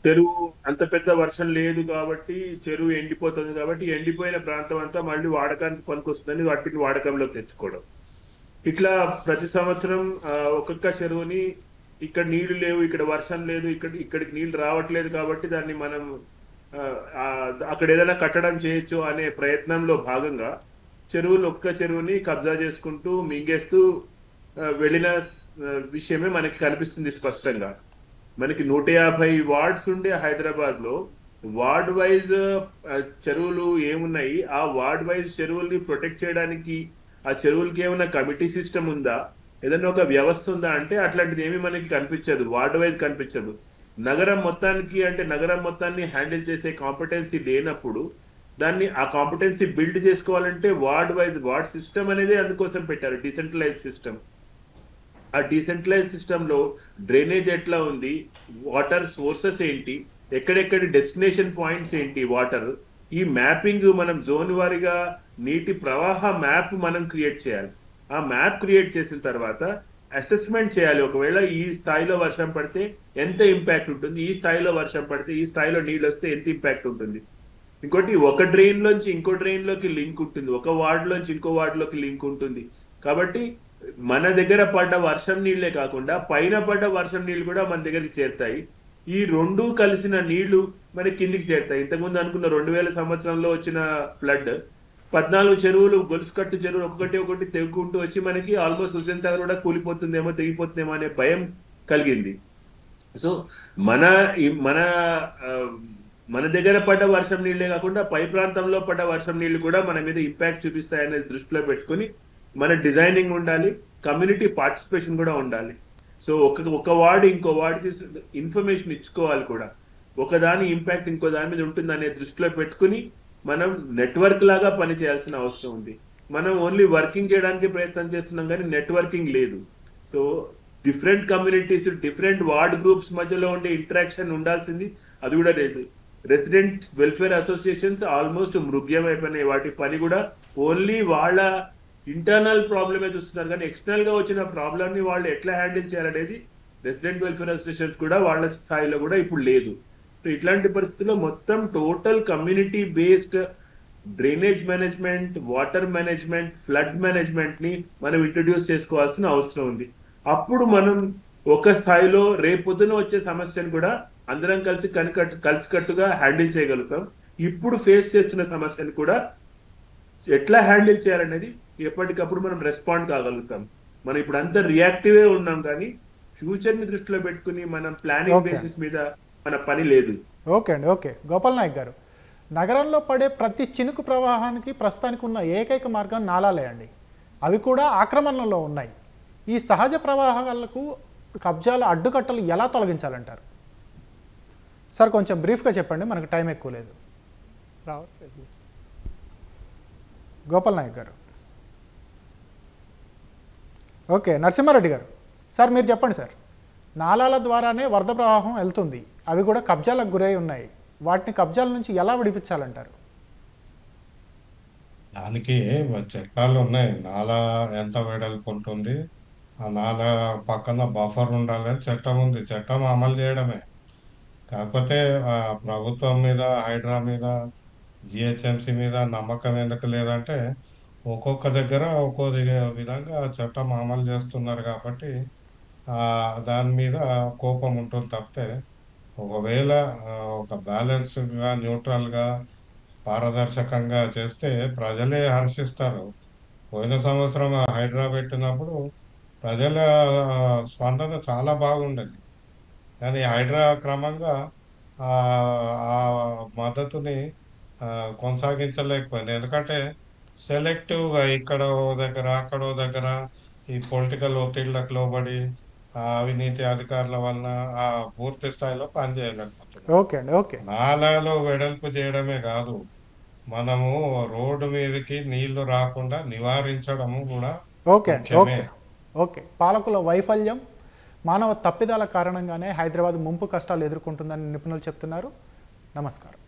చెరువు అంత పెద్ద వర్షం లేదు కాబట్టి చెరువు ఎండిపోతుంది కాబట్టి ఎండిపోయిన ప్రాంతం అంతా మళ్ళీ వాడకానికి పనికొస్తుందని వాటిని వాడకంలో తెచ్చుకోవడం. ఇట్లా ప్రతి సంవత్సరం ఒక్కొక్క చెరువుని ఇక్కడ నీళ్లు లేవు, ఇక్కడ వర్షం లేదు, ఇక్కడికి నీళ్లు రావట్లేదు కాబట్టి దాన్ని మనం ఆ, ఆ, అక్కడ ఏదైనా కట్టడం చేయొచ్చు అనే ప్రయత్నంలో భాగంగా ఒక్క చెరువుని కబ్జా చేసుకుంటూ మింగేస్తూ వెళ్ళిన విషయమే మనకి కనిపిస్తుంది స్పష్టంగా. మనకి 150 వార్డ్స్ ఉండే హైదరాబాద్ లో వార్డ్ వైజ్ చెరువులు ఏమున్నాయి, ఆ వార్డ్ వైజ్ చెరువుల్ని ప్రొటెక్ట్ చేయడానికి ఆ చెరువులకి ఏమైనా కమిటీ సిస్టమ్ ఉందా, ఏదైనా ఒక వ్యవస్థ ఉందా అంటే అట్లాంటిది ఏమీ మనకి కనిపించదు, వార్డ్ వైజ్ కనిపించదు. నగరం మొత్తానికి అంటే నగరం మొత్తాన్ని హ్యాండిల్ చేసే కాంపిటెన్సీ లేనప్పుడు దాన్ని ఆ కాంపిటెన్సీ బిల్డ్ చేసుకోవాలంటే వార్డ్ వైజ్ వార్డ్ సిస్టమ్ అనేది అందుకోసం పెట్టారు, డిసెంట్రలైజ్ సిస్టమ్. ఆ డీసెంట్రలైజ్ సిస్టంలో డ్రైనేజ్ ఎట్లా ఉంది, వాటర్ సోర్సెస్ ఏంటి, ఎక్కడెక్కడి డెస్టినేషన్ పాయింట్స్ ఏంటి, వాటర్ ఈ మ్యాపింగ్ మనం జోన్ వారీగా నీటి ప్రవాహ మ్యాప్ మనం క్రియేట్ చేయాలి. ఆ మ్యాప్ క్రియేట్ చేసిన తర్వాత అసెస్మెంట్ చేయాలి. ఒకవేళ ఈ స్థాయిలో వర్షం పడితే ఎంత ఇంపాక్ట్ ఉంటుంది, ఈ స్థాయిలో వర్షం పడితే ఈ స్థాయిలో నీళ్ళు వస్తే ఎంత ఇంపాక్ట్ ఉంటుంది. ఇంకోటి ఒక డ్రైన్ లోంచి ఇంకో డ్రైన్ లోకి లింక్ ఉంటుంది, ఒక వార్డ్ లోంచి ఇంకో వార్డ్ లోకి లింక్ ఉంటుంది. కాబట్టి మన దగ్గర పడ్డ వర్షం నీళ్లే కాకుండా పైన పడ్డ వర్షం నీళ్లు కూడా మన దగ్గరికి చేరుతాయి. ఈ రెండు కలిసిన నీళ్లు మన కిందికి చేరుతాయి. ఇంతకుముందు అనుకున్న 2000 సంవత్సరంలో వచ్చిన ఫ్లడ్ 14 చెరువులు గొలుసుకట్టు చెరువులు ఒకటి తెగుకుంటూ వచ్చి మనకి ఆల్మోస్ట్ హుస్సేన్ సాగర్ కూడా కూలిపోతుందేమో తెగిపోతుందేమో అనే భయం కలిగింది. సో మన మన ఆ, మన దగ్గర పడ్డ వర్షం నీళ్లే కాకుండా పై ప్రాంతంలో పడ్డ వర్షం నీళ్లు కూడా మన మీద ఇంపాక్ట్ చూపిస్తాయనేది దృష్టిలో పెట్టుకుని మన డిజైనింగ్ ఉండాలి, కమ్యూనిటీ పార్టిసిపేషన్ కూడా ఉండాలి. సో ఒక వార్డు ఇంకో వార్డుకి ఇన్ఫర్మేషన్ ఇచ్చుకోవాలి కూడా, ఒకదాని ఇంపాక్ట్ ఇంకో దాని మీద ఉంటుందనే దృష్టిలో పెట్టుకుని మనం నెట్వర్క్ లాగా పని చేయాల్సిన అవసరం ఉంది. మనం ఓన్లీ వర్కింగ్ చేయడానికి ప్రయత్నం చేస్తున్నాం కానీ నెట్వర్కింగ్ లేదు. So different communities, different ward groups మధ్యలో ఉండే ఇంటరాక్షన్ ఉండాల్సింది, అది కూడా లేదు. రెసిడెంట్ వెల్ఫేర్ అసోసియేషన్స్ ఆల్మోస్ట్ మృగ్యం అయిపోయినాయి. వాటి పని కూడా ఓన్లీ వాళ్ళ ఇంటర్నల్ ప్రాబ్లమే చూస్తున్నారు కానీ ఎక్స్టర్నల్ గా వచ్చిన ప్రాబ్లమ్ ని వాళ్ళు ఎట్లా హ్యాండిల్ చేయాలనేది రెసిడెంట్ వెల్ఫేర్ అసోసియేషన్స్ కూడా వాళ్ళ స్థాయిలో కూడా ఇప్పుడు లేదు. సో ఇట్లాంటి పరిస్థితుల్లో మొత్తం total community based drainage management, water management, flood management ని మనం ఇంట్రడ్యూస్ చేసుకోవాల్సిన అవసరం ఉంది. అప్పుడు మనం ఒక స్థాయిలో రేపొద్దున వచ్చే సమస్యను కూడా అందరం కలిసికట్టుగా హ్యాండిల్ చేయగలుగుతాం. ఇప్పుడు ఫేస్ చేస్తున్న సమస్యను కూడా ఎట్లా హ్యాండిల్ చేయాలనేది ఎప్పటికప్పుడు మనం రెస్పాండ్ కాగలుగుతాం. మనం ఇప్పుడు అంతా రియాక్టివే ఉన్నాం కానీ ఫ్యూచర్ ని దృష్టిలో పెట్టుకుని మనం ప్లానింగ్ బేసిస్ మీద మన పని లేదు. ఓకే అండి. ఓకే, గోపాల్ నాయక్ గారు, నగరంలో పడే ప్రతి చినుకు ప్రవాహానికి ప్రస్తుతానికి ఉన్న ఏకైక మార్గం నాలాలే అండి. అవి కూడా ఆక్రమణలో ఉన్నాయి. ఈ సహజ ప్రవాహాలకు కబ్జాల అడ్డుకట్టలు ఎలా తొలగించాలంటారు? సార్ కొంచెం బ్రీఫ్గా చెప్పండి, మనకు టైం ఎక్కువ లేదు. రావట్లేదు. గోపాల్ నాయక్ గారు. ఓకే, నరసింహారెడ్డి గారు, సార్ మీరు చెప్పండి సార్. నాలాల ద్వారానే వరద ప్రవాహం వెళ్తుంది, అవి కూడా కబ్జాలకు గురై ఉన్నాయి. వాటిని కబ్జాల నుంచి ఎలా విడిపించాలంటారు? దానికి చట్టాలు ఉన్నాయి. నాలా ఎంత వెడల్పు ఉంటుంది, ఆ నాలా పక్కన బఫర్ ఉండాలని చట్టం ఉంది. చట్టం అమలు చేయడమే. కాకపోతే ఆ ప్రభుత్వం మీద, హైడ్రా మీద, జిహెచ్ఎంసి మీద నమ్మకం ఎందుకు లేదంటే ఒక్కొక్క దగ్గర ఒక్కో విధంగా చట్టం అమలు చేస్తున్నారు కాబట్టి ఆ దాని మీద కోపం ఉంటుంది తప్పితే, ఒకవేళ ఒక బ్యాలెన్స్డ్గా, న్యూట్రల్గా, పారదర్శకంగా చేస్తే ప్రజలే హర్షిస్తారు. పోయిన సంవత్సరం హైడ్రా పెట్టినప్పుడు ప్రజల స్పందన చాలా బాగుండేది. కానీ హైడ్రా క్రమంగా ఆ ఆ మద్దతుని కొనసాగించలేకపోయింది. ఎందుకంటే సెలెక్టివ్గా ఇక్కడో దగ్గర అక్కడో దగ్గర ఈ పొలిటికల్ ఒత్తిళ్లకు లోబడి ఆ అవినీతి అధికారుల వలన ఆ పూర్తి స్థాయిలో పనిచేయలేకపోతున్నారు. ఓకే అండి. ఓకే. నాలాలో వెడల్పు చేయడమే కాదు, మనము రోడ్డు మీదకి నీళ్లు రాకుండా నివారించడము కూడా ఓకే అండి. ముఖ్యమే. ఓకే. ఓకే. పాలకుల వైఫల్యం, మానవ తప్పిదాల కారణంగానే హైదరాబాద్ ముంపు కష్టాలు ఎదుర్కొంటుందని నిపుణులు చెప్తున్నారు. నమస్కారం.